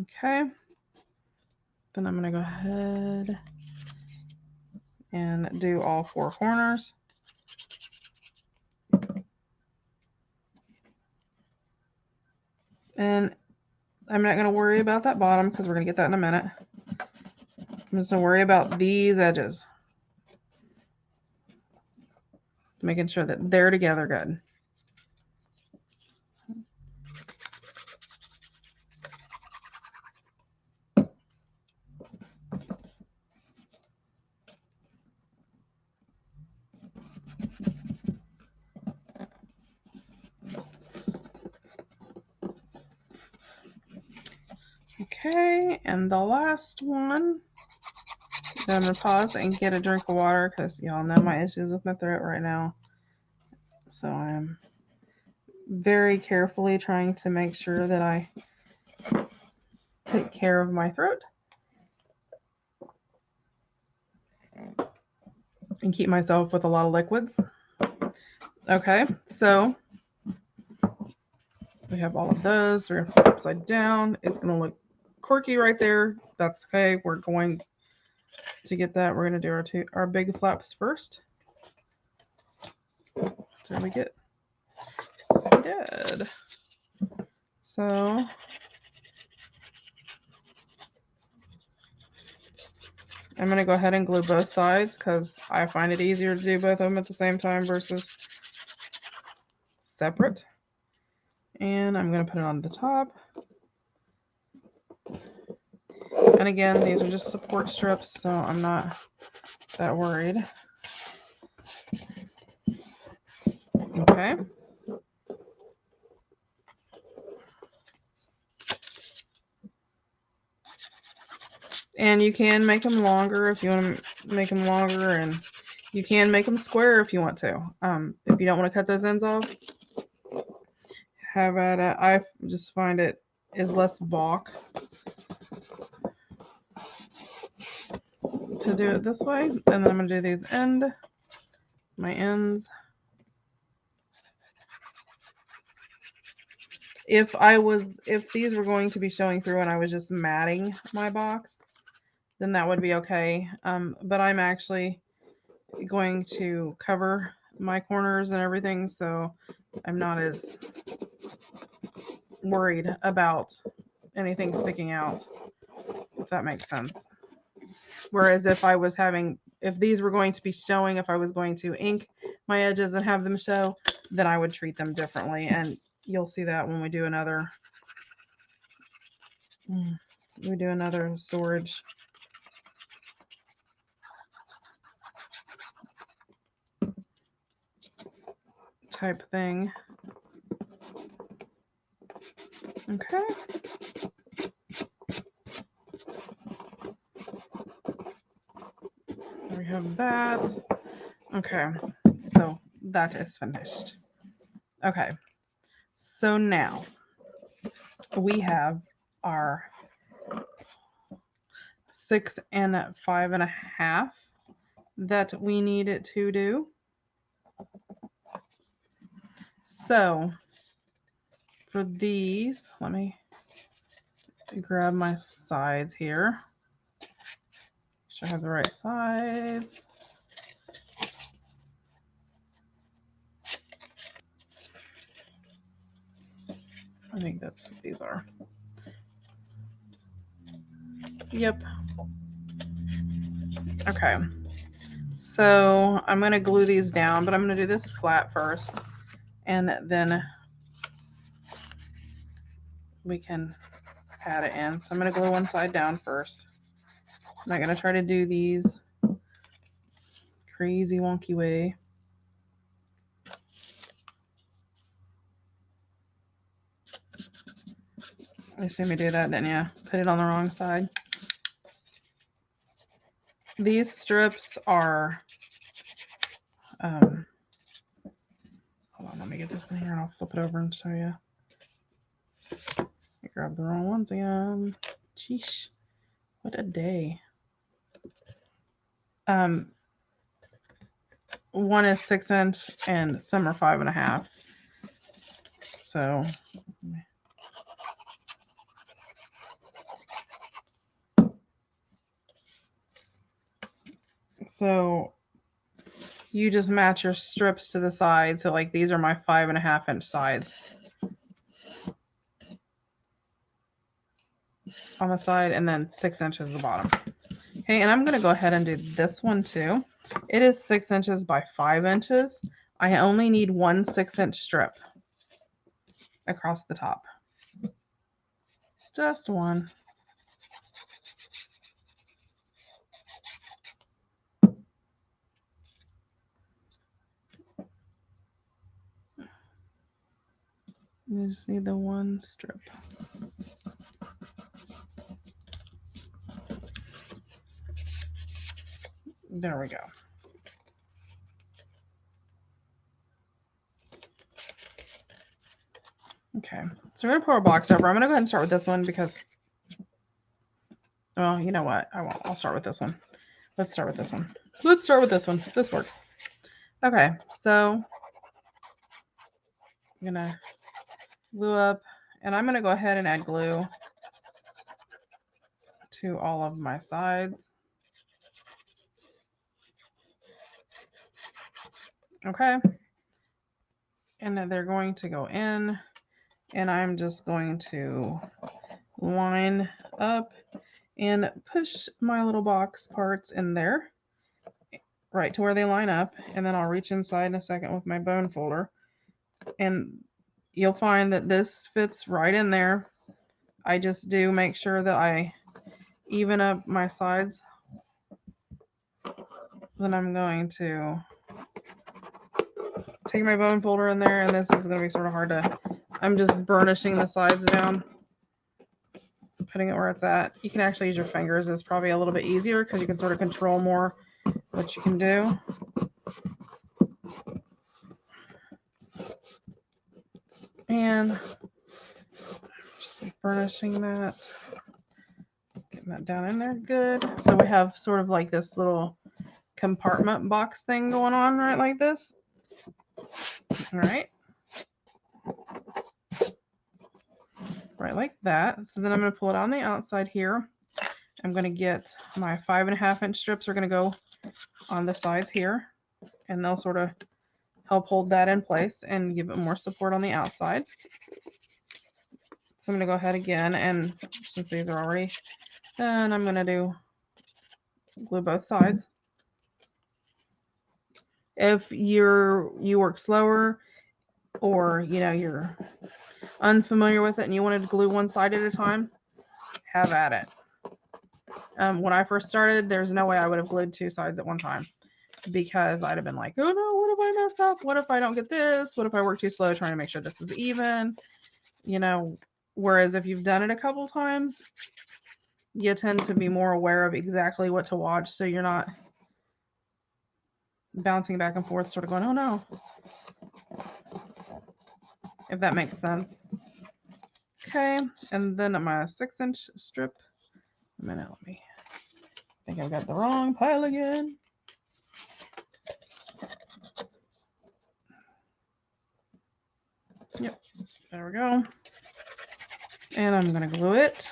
Okay. Then I'm going to go ahead and do all 4 corners. And I'm not going to worry about that bottom because we're going to get that in a minute. I'm just going to worry about these edges. making sure that they're together good. Okay, and the last one. I'm going to pause and get a drink of water because y'all know my issues with my throat right now. So I'm very carefully trying to make sure that I take care of my throat and keep myself with a lot of liquids. Okay, so we have all of those. We're going to flip upside down. It's going to look quirky right there. That's okay. We're going to get that. We're going to do our big flaps first. So we get so we did. So I'm going to go ahead and glue both sides because I find it easier to do both of them at the same time versus separate. And I'm going to put it on the top. And again, these are just support strips, so I'm not that worried. Okay. And you can make them longer if you want to make them longer, and you can make them square if you want to. If you don't want to cut those ends off, have at it. I just find it is less bulk to do it this way. And then I'm going to do these my ends. If these were going to be showing through and I was just matting my box, then that would be okay. But I'm actually going to cover my corners and everything, so I'm not as worried about anything sticking out, if that makes sense. Whereas if these were going to be showing, if I was going to ink my edges and have them show, then I would treat them differently. And you'll see that when we do another storage. Type thing. Okay. We have that. Okay, so that is finished. Okay, so now we have our 6 and 5.5 that we need it to do. So for these, let me grab my sides here. Make sure I have the right sides. I think that's what these are. Yep. Okay. So I'm going to glue these down, but I'm going to do this flat first, and then we can pat it in. So I'm going to glue one side down first. I'm not going to try to do these crazy wonky way. You see me do that, didn't you? Put it on the wrong side. These strips are, hold on, let me get this in here and I'll flip it over and show you. I grabbed the wrong ones again. Sheesh, what a day. One is 6-inch and some are 5.5. So you just match your strips to the side. So like these are my 5.5-inch sides on the side, and then 6 inches the bottom. Okay, and I'm going to go ahead and do this one too. It is 6 inches by 5 inches. I only need 1 6-inch strip across the top. Just one. You just need the 1 strip. There we go. Okay, so we're going to pour a box over. I'm going to go ahead and start with this one because, well, you know what? I won't. I'll start with this one. Let's start with this one. Let's start with this one. This works. Okay, so I'm going to glue up, and I'm going to go ahead and add glue to all of my sides. Okay, and then they're going to go in, and I'm just going to line up and push my little box parts in there right to where they line up, and then I'll reach inside in a second with my bone folder, and you'll find that this fits right in there. I just do make sure that I even up my sides. Then I'm going to take my bone folder in there, and this is going to be sort of hard to, I'm just burnishing the sides down, putting it where it's at. You can actually use your fingers. It's probably a little bit easier because you can sort of control more what you can do. And just burnishing that, getting that down in there good. So we have sort of like this little compartment box thing going on right like this. All right. Right like that. So then I'm going to pull it on the outside here. I'm going to get my 5.5-inch strips are going to go on the sides here, and they'll sort of help hold that in place and give it more support on the outside. So I'm going to go ahead again, and since these are already done, I'm going to glue both sides. If you work slower, or you're unfamiliar with it and you wanted to glue one side at a time, have at it. When I first started, there's no way I would have glued 2 sides at one time, because I'd have been like, oh no, what if I mess up? What if I don't get this? What if I work too slow trying to make sure this is even? Whereas if you've done it a couple times, you tend to be more aware of exactly what to watch, so you're not bouncing back and forth sort of going, oh no, if that makes sense. Okay, and then my 6-inch strip. A minute, let me, I think I've got the wrong pile again. Yep, there we go. And I'm going to glue it.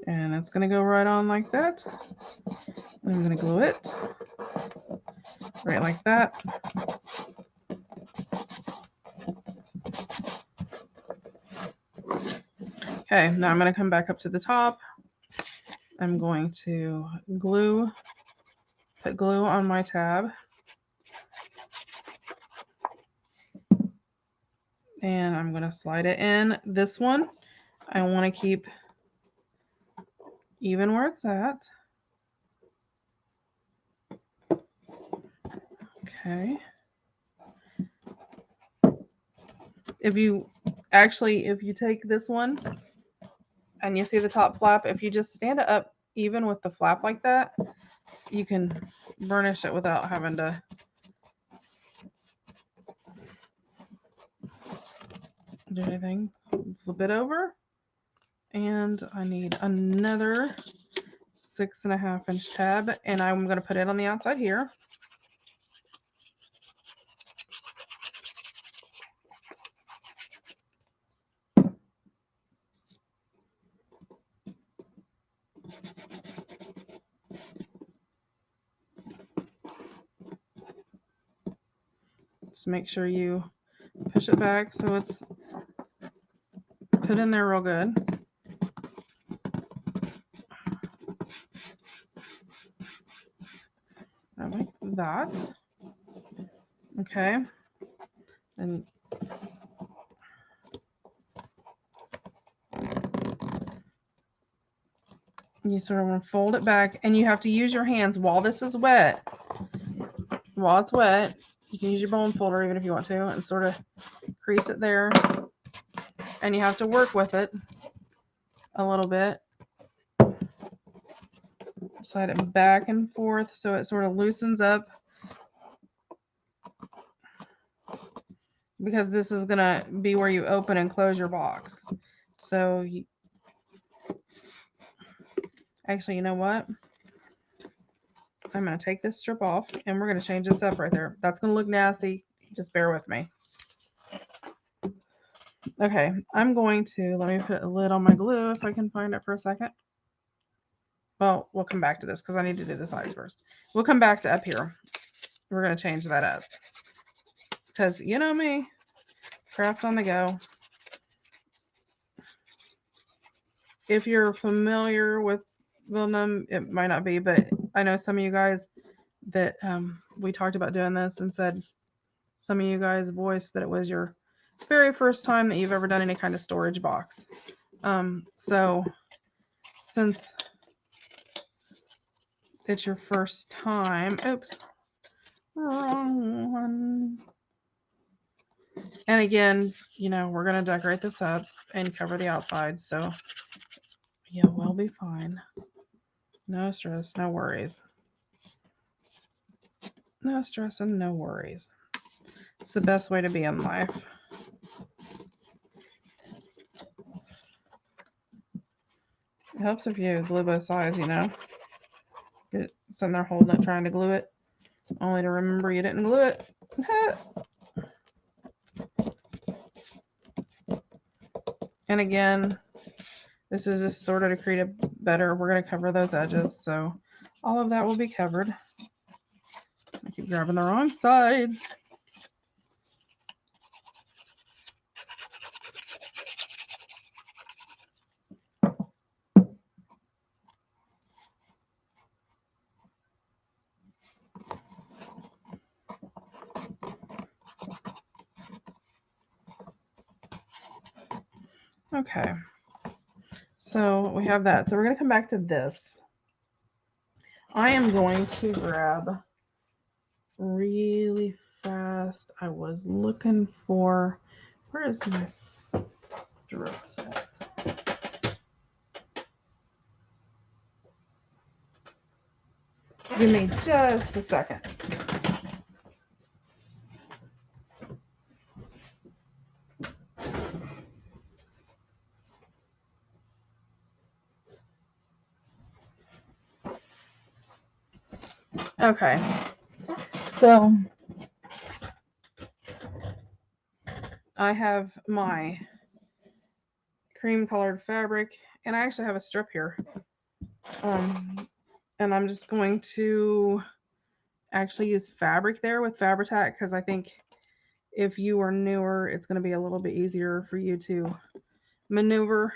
And it's going to go right on like that. And I'm going to glue it right like that. Okay, now I'm going to come back up to the top. I'm going to put glue on my tab. And I'm going to slide it in. This one, I want to keep even where it's at. Okay. If you take this one and you see the top flap, if you just stand it up even with the flap like that, you can burnish it without having to do anything. Flip it over, and I need another 6.5-inch tab, and I'm going to put it on the outside here. Just make sure you push it back so it's put in there real good. that. Okay. And you sort of want to fold it back, and you have to use your hands while this is wet. While it's wet, you can use your bone folder even if you want to, and sort of crease it there. And you have to work with it a little bit. Slide it back and forth so it sort of loosens up, because this is going to be where you open and close your box. So you actually, you know what? I'm going to take this strip off and we're going to change this up right there. That's going to look nasty. Just bear with me. Okay, I'm going to, let me put a lid on my glue if I can find it for a second. Well, we'll come back to this because I need to do the sides first. We'll come back to up here. We're going to change that up. Because you know me, craft on the go. If you're familiar with them, it might not be, but I know some of you guys that we talked about doing this and said some of you guys voiced that it was your very first time that you've ever done any kind of storage box. So since it's your first time, oops, wrong one. And again, you know, we're going to decorate this up and cover the outside. So yeah, we'll be fine. No stress, no worries. No stress and no worries. It's the best way to be in life. It helps if you glue both sides, you know. You're sitting there holding it, trying to glue it, only to remember you didn't glue it. And again, this is just sort of to create a better, we're going to cover those edges. So all of that will be covered. I keep grabbing the wrong sides. Okay, so we have that. So we're going to come back to this. I am going to grab really fast. I was looking for, where is my strip set? Give me just a second. Okay, so I have my cream colored fabric, and I actually have a strip here. And I'm just going to actually use fabric there with Fabri-Tac, because I think if you are newer, it's going to be a little bit easier for you to maneuver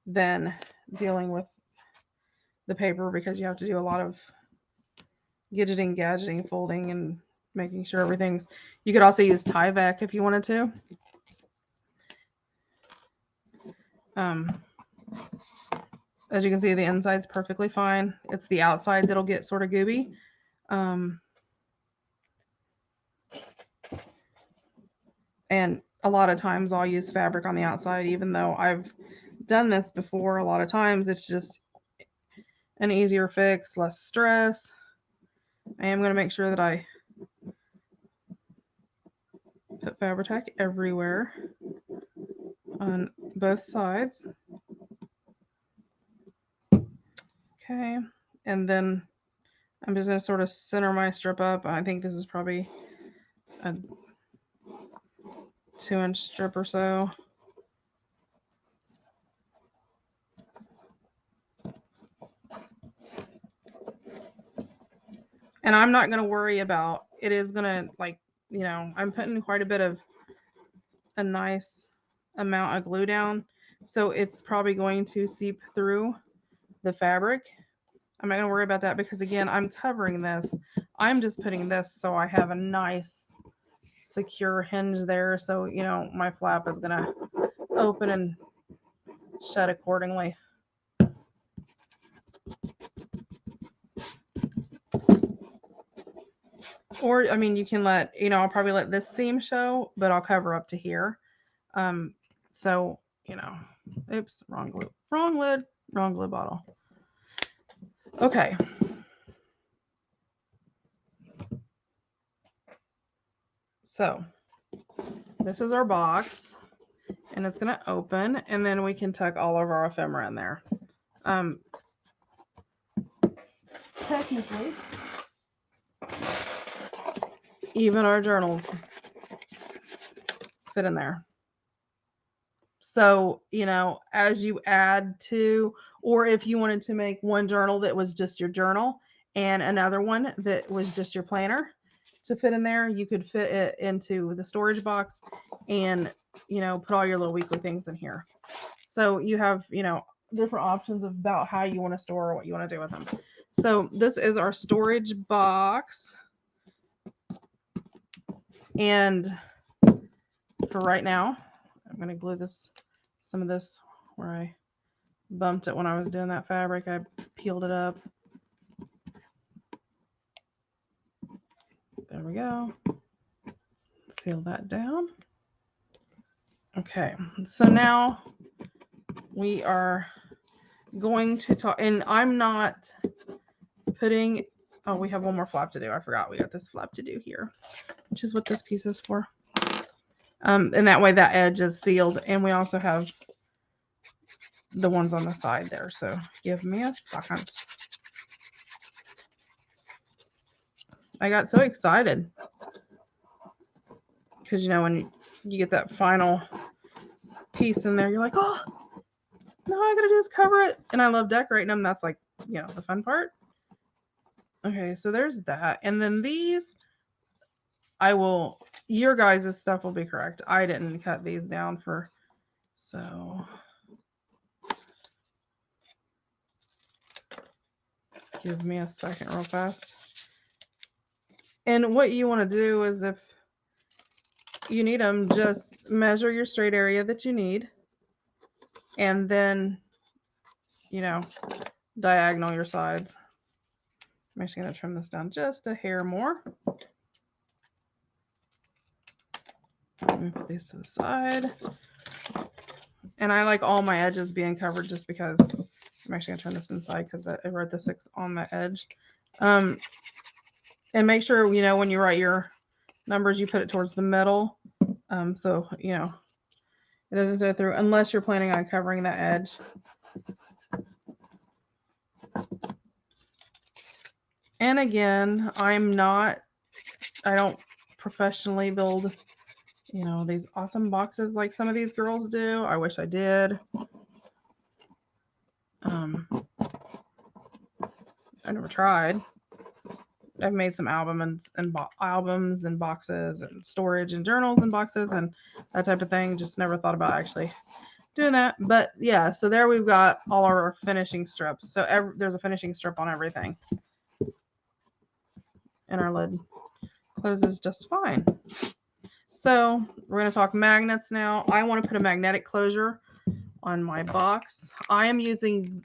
than dealing with the paper, because you have to do a lot of gadgeting, folding, and making sure everything's. You could also use Tyvek if you wanted to. As you can see, the inside's perfectly fine. It's the outside that'll get sort of gooey. And a lot of times I'll use fabric on the outside, even though I've done this before. A lot of times it's just an easier fix, less stress. I am going to make sure that I put Fabri-Tac everywhere on both sides. Okay, and then I'm just going to sort of center my strip up. I think this is probably a 2-inch strip or so. And I'm not going to worry about, it is going to, like, you know, I'm putting quite a bit of a nice amount of glue down. So it's probably going to seep through the fabric. I'm not going to worry about that because, again, I'm covering this. I'm just putting this so I have a nice secure hinge there. So, you know, my flap is going to open and shut accordingly. Or, I mean, you can let, you know, I'll probably let this seam show, but I'll cover up to here. So, you know, oops, wrong glue, wrong lid, wrong glue bottle. Okay. So this is our box and it's going to open and then we can tuck all of our ephemera in there. Technically, even our journals fit in there. So, you know, as you add to, or if you wanted to make one journal that was just your journal and another one that was just your planner to fit in there, you could fit it into the storage box and, you know, put all your little weekly things in here. So you have, you know, different options about how you want to store or what you want to do with them. So this is our storage box. And for right now, I'm going to glue this, some of this where I bumped it when I was doing that fabric. I peeled it up. There we go. Seal that down. Okay, so now we are going to talk, and I'm not putting, oh, we have one more flap to do. I forgot we got this flap to do here, which is what this piece is for. And that way that edge is sealed, and we also have the ones on the side there. So give me a second. I got so excited because, you know, when you get that final piece in there, you're like, oh, no, I gotta just cover it. And I love decorating them. That's like, you know, the fun part. Okay, so there's that. And then these, your guys' stuff will be correct. I didn't cut these down for, so give me a second real fast. And what you want to do is, if you need them, just measure your straight area that you need. And then, you know, diagonal your sides. I'm actually going to trim this down just a hair more. Let me put these to the side. And I like all my edges being covered just because I'm actually going to turn this inside because I wrote the 6 on the edge. And make sure, you know, when you write your numbers, you put it towards the middle. So, you know, it doesn't go through unless you're planning on covering that edge. And again, I don't professionally build, you know, these awesome boxes like some of these girls do. I wish I did. I never tried. I've made some albums and boxes and storage and journals and boxes and that type of thing. Just never thought about actually doing that. But yeah, so there we've got all our finishing strips. So there's a finishing strip on everything. And our lid closes just fine. So we're going to talk magnets now. I want to put a magnetic closure on my box. I am using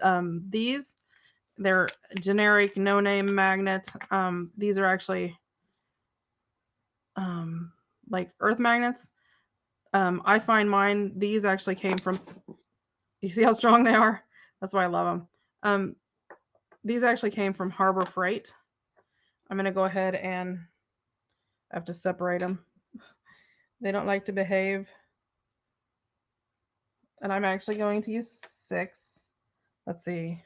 these. They're generic, no-name magnet. These are actually like earth magnets. I find mine, these actually came from, you see how strong they are? That's why I love them. These actually came from Harbor Freight. I'm going to go ahead and I have to separate them. They don't like to behave. And I'm actually going to use 6. Let's see.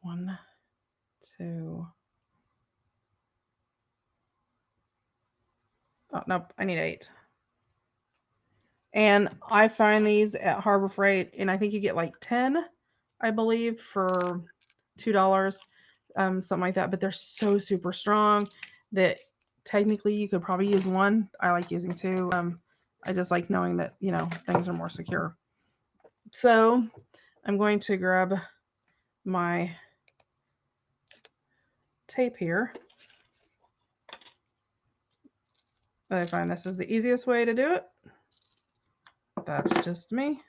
1, 2. Oh, nope. I need 8. And I find these at Harbor Freight, and I think you get like 10, I believe, for $2, something like that. But they're so super strong that technically you could probably use 1. I like using 2. I just like knowing that, you know, things are more secure. So I'm going to grab my tape here. I find this is the easiest way to do it. That's just me.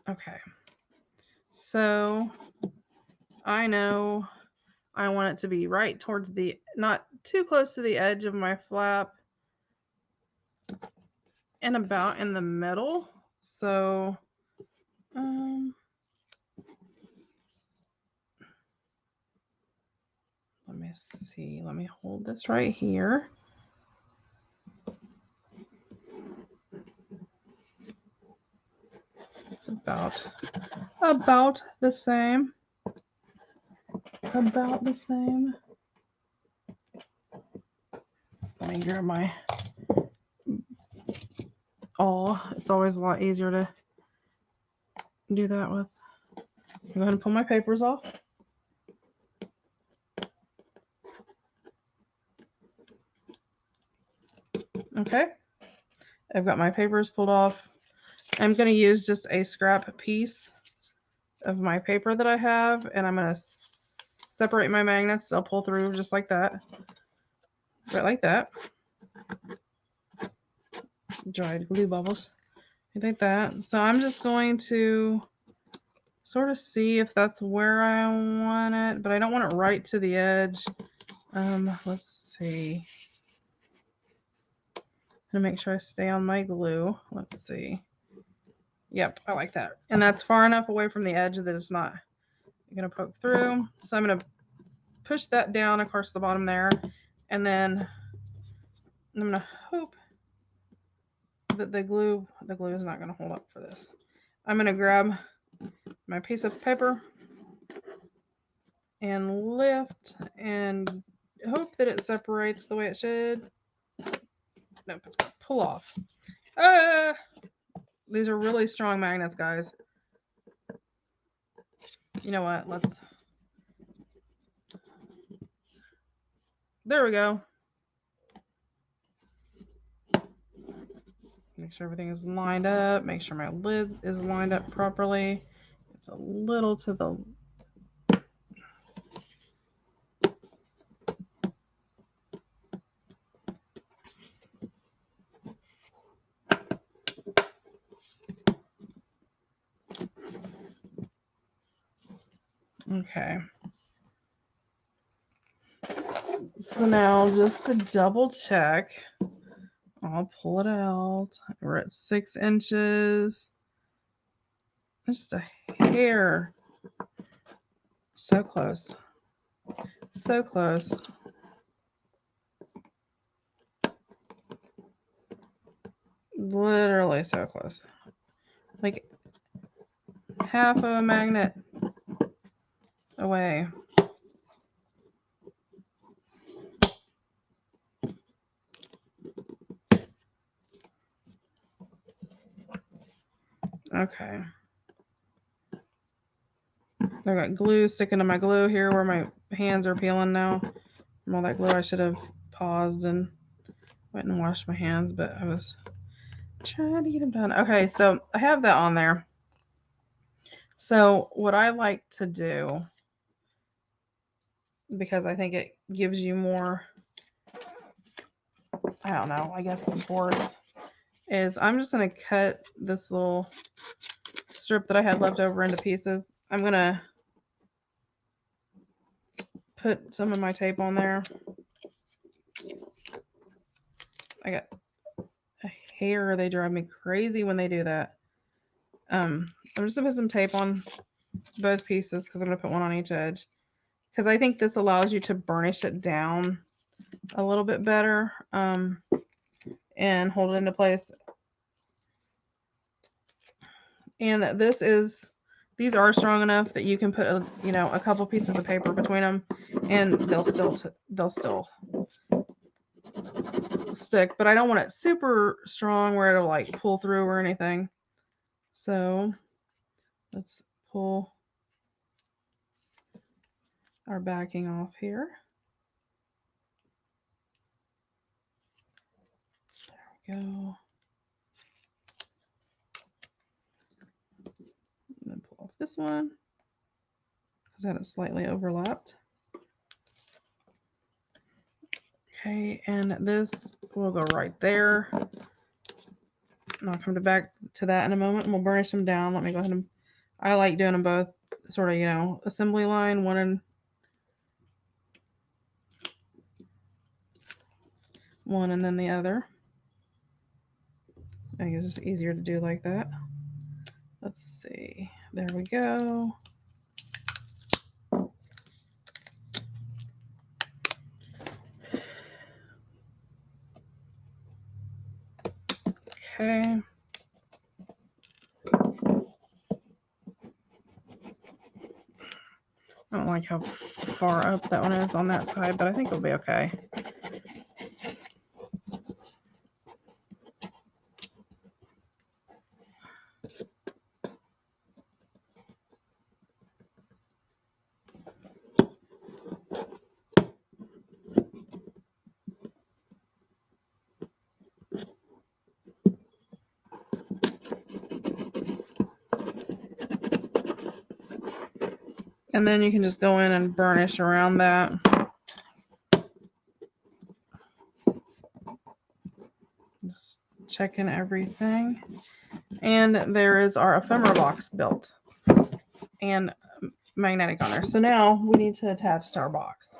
Okay. So I know I want it to be right towards the, not too close to the edge of my flap, and about in the middle. So let me see. Let me hold this right here. It's about the same. About the same. Let me grab my awl. It's always a lot easier to do that with. Go ahead and pull my papers off. Okay. I've got my papers pulled off. I'm going to use just a scrap piece of my paper that I have, and I'm going to separate my magnets. They'll pull through just like that. Right like that. Dried glue bubbles. Like that. So I'm just going to sort of see if that's where I want it, but I don't want it right to the edge. Let's see. I'm gonna make sure I stay on my glue. Let's see. Yep, I like that. And that's far enough away from the edge that it's not gonna poke through. So I'm gonna push that down across the bottom there, and then I'm gonna hope that the glue is not gonna hold up for this. I'm gonna grab my piece of paper and lift and hope that it separates the way it should. Nope, it's gonna pull off. These are really strong magnets, guys. You know what? There we go. Make sure everything is lined up. Make sure my lid is lined up properly. It's a little to the... Okay. So now just to double check, I'll pull it out. We're at 6 inches. Just a hair. So close. So close. Literally so close. Like half of a magnet away. Okay. I got glue sticking to my glue here where my hands are peeling now. From all that glue, I should have paused and went and washed my hands, but I was trying to get them done. Okay, so I have that on there. So what I like to do, because I think it gives you more, I don't know, I guess support, is I'm just going to cut this little strip that I had left over into pieces. I'm going to put some of my tape on there. I got a hair. They drive me crazy when they do that. I'm just going to put some tape on both pieces because I'm going to put one on each edge. Because I think this allows you to burnish it down a little bit better and hold it into place. And these are strong enough that you can put a couple pieces of paper between them, and they'll still stick. But I don't want it super strong where it'll like pull through or anything. So let's pull our backing off here. There we go. And then pull off this one. because that is slightly overlapped. Okay, and this will go right there. And I'll come back to that in a moment, and we'll burnish them down. Let me go ahead and, I like doing them both sort of, you know, assembly line, one and then the other. I think it's just easier to do like that. Let's see. There we go. Okay. I don't like how far up that one is on that side, but I think it'll be okay. And then you can just go in and burnish around that. Just checking everything. And there is our ephemera box built and magnetic on there. So now we need to attach to our box.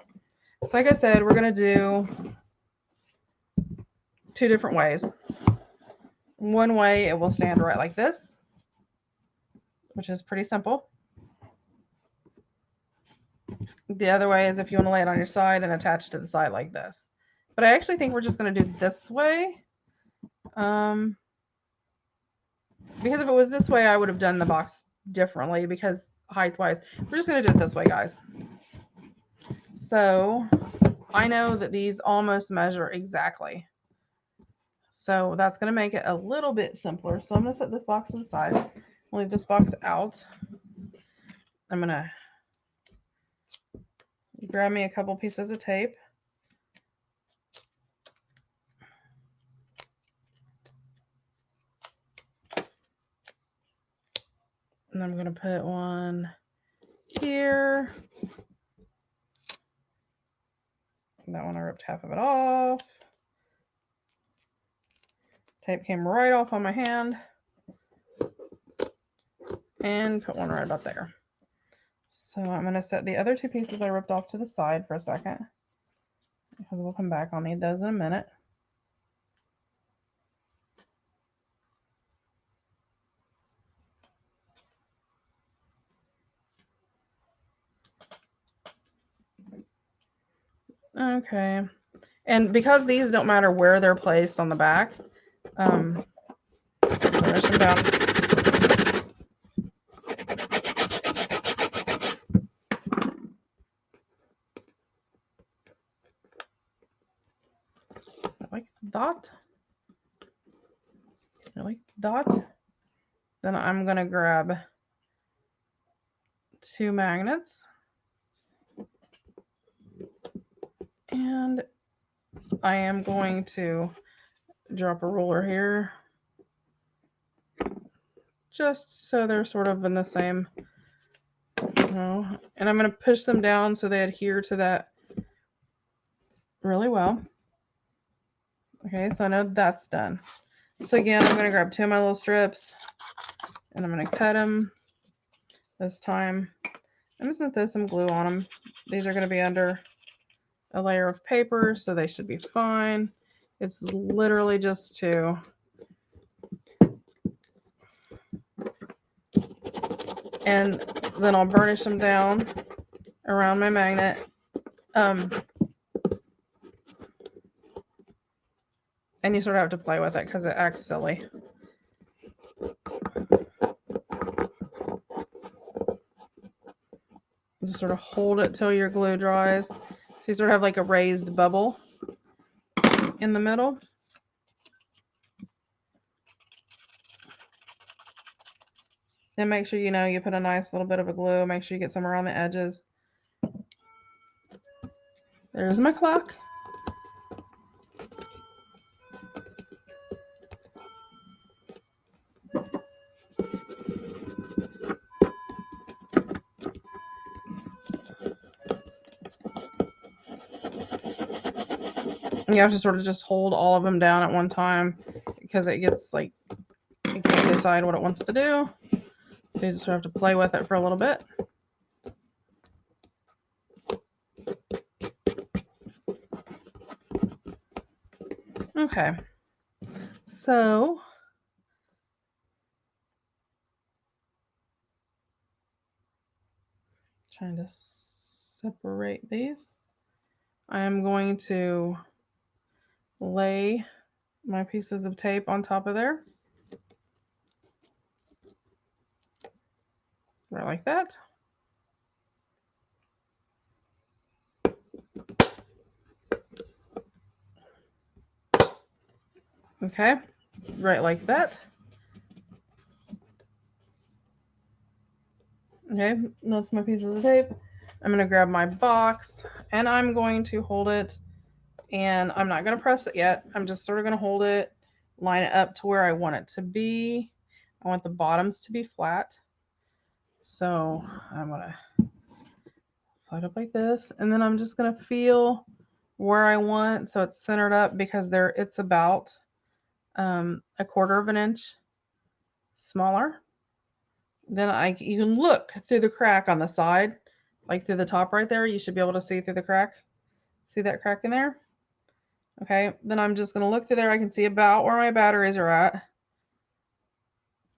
So like I said, we're going to do 2 different ways. One way it will stand right like this, which is pretty simple. The other way is if you want to lay it on your side and attach it to the side like this. But I actually think we're just going to do this way. Because if it was this way, I would have done the box differently because height-wise. We're just going to do it this way, guys. So I know that these almost measure exactly. So that's going to make it a little bit simpler. So I'm going to set this box to the side. I'll leave this box out. I'm going to grab me a couple pieces of tape. And I'm going to put one here. That one I ripped half of it off. Tape came right off on my hand. And put one right about there. So I'm going to set the other 2 pieces I ripped off to the side for a second. Because we'll come back. I'll need those in a minute. Okay. And because these don't matter where they're placed on the back, push them down. Like that. Like that. Then I'm going to grab 2 magnets. And I am going to drop a ruler here. Just so they're sort of in the same, you know, and I'm going to push them down so they adhere to that really well. Okay, so I know that's done. So again, I'm going to grab 2 of my little strips and I'm going to cut them this time. I'm just going to throw some glue on them. These are going to be under a layer of paper, so they should be fine. It's literally just to and then I'll burnish them down around my magnet. And you sort of have to play with it because it acts silly. Just sort of hold it till your glue dries. So you sort of have like a raised bubble in the middle. And make sure you put a nice little bit of a glue. Make sure you get some around the edges. There's my clock. You have to sort of just hold all of them down at one time because it gets like, it can't decide what it wants to do. So you just have to play with it for a little bit. Okay, so trying to separate these. I am going to lay my pieces of tape on top of there. Right like that. Okay, right like that. Okay, that's my pieces of tape. I'm going to grab my box and I'm going to hold it, and I'm not going to press it yet. I'm just sort of going to hold it, line it up to where I want it to be. I want the bottoms to be flat. So I'm going to flat up like this, and then I'm just going to feel where I want so it's centered up, because it's about a 1/4 of an inch smaller. Then you can look through the crack on the side, like through the top right there. You should be able to see through the crack. See that crack in there? Okay, then I'm just going to look through there. I can see about where my batteries are at.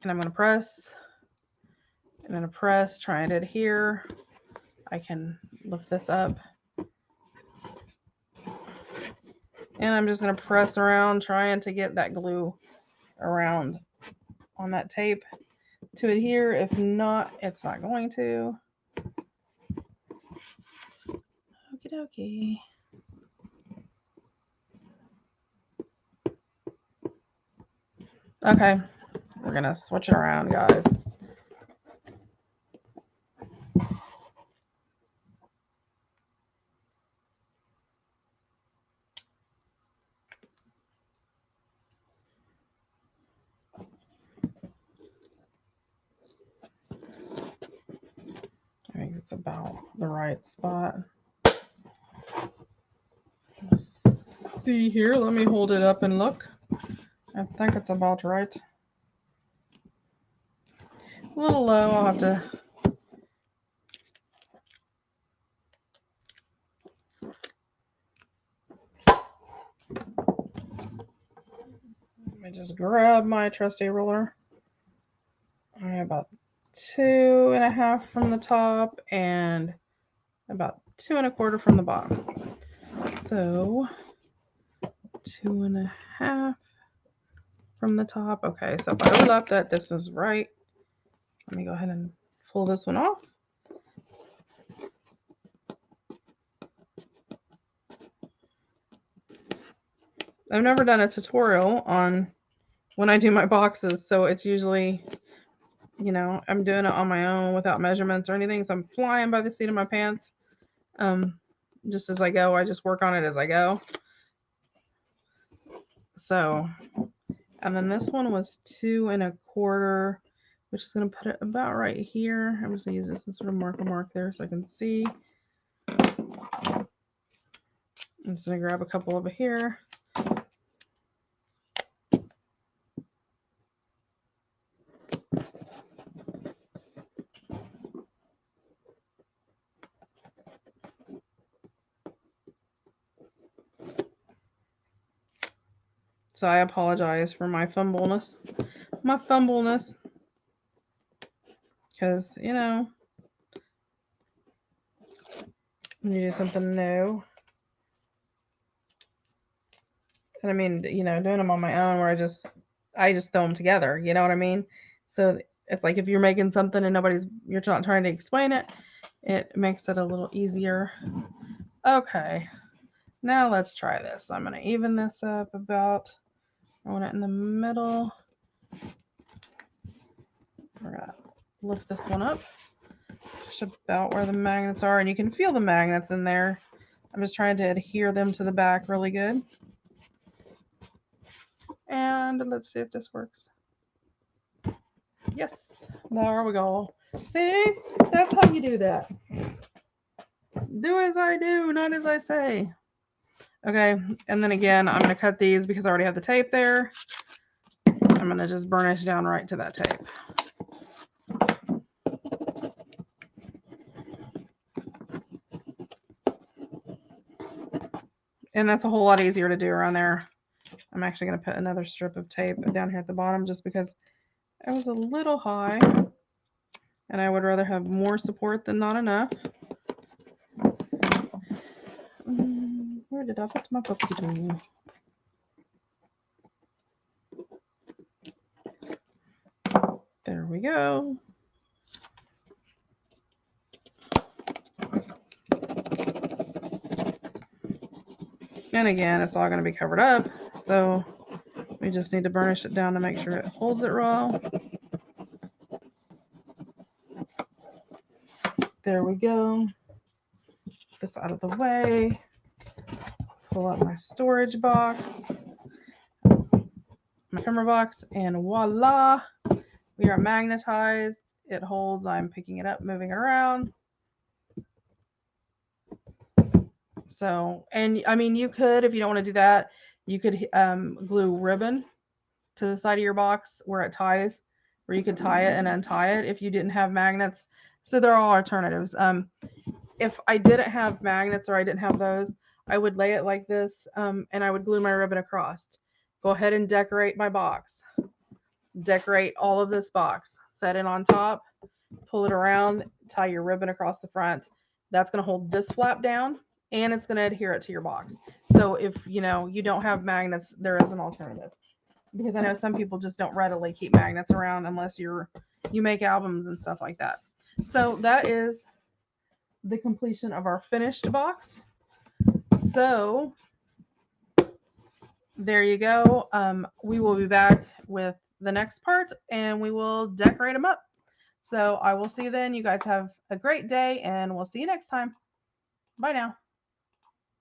And I'm going to press. I'm going to press, trying to adhere. I can lift this up. And I'm just going to press around, trying to get that glue around on that tape to adhere. If not, it's not going to. Okie dokie. Okay, we're going to switch it around, guys. I think it's about the right spot. Let's see here. Let me hold it up and look. I think it's about right. A little low. I'll have to. Let me just grab my trusty ruler. I have about 2.5 from the top and about 2 1/4 from the bottom. So 2.5 from the top. Okay, so if I overlap that, this is right. Let me go ahead and pull this one off. I've never done a tutorial on when I do my boxes, so it's usually, you know, I'm doing it on my own without measurements or anything, so I'm flying by the seat of my pants. Just as I go, I just work on it as I go. So, and then this one was 2 1/4, which is going to put it about right here. I'm just going to use this and sort of mark there so I can see. I'm just going to grab a couple over here. So I apologize for my fumbleness. Because, you know, when you do something new. And I mean, you know, doing them on my own where I just throw them together. You know what I mean? So it's like if you're making something and you're not trying to explain it, it makes it a little easier. Okay, now let's try this. I'm going to even this up about, I want it in the middle. We're going to lift this one up just about where the magnets are, and you can feel the magnets in there. I'm just trying to adhere them to the back really good. And let's see if this works. Yes, there we go. See, that's how you do that. Do as I do, not as I say. Okay, and then again, I'm going to cut these because I already have the tape there. I'm going to just burnish down right to that tape. And that's a whole lot easier to do around there. I'm actually going to put another strip of tape down here at the bottom just because it was a little high. And I would rather have more support than not enough. Where did I put my puppy? There we go. And again, it's all going to be covered up. So we just need to burnish it down to make sure it holds it well. There we go. Get this out of the way. Pull out my storage box, my ephemera box, and voila, we are magnetized. It holds. I'm picking it up, moving it around. So, and I mean, you could, if you don't want to do that, you could glue ribbon to the side of your box where it ties, where you could tie it and untie it if you didn't have magnets. So there are all alternatives. If I didn't have magnets or I didn't have those, I would lay it like this, and I would glue my ribbon across. Go ahead and decorate my box. Decorate all of this box. Set it on top, pull it around, tie your ribbon across the front. That's going to hold this flap down, and it's going to adhere it to your box. So if you don't have magnets, there is an alternative. Because I know some people just don't readily keep magnets around unless you make albums and stuff like that. So that is the completion of our finished box. So there you go. We will be back with the next part and we will decorate them up. So I will see you then. You guys have a great day and we'll see you next time. Bye now.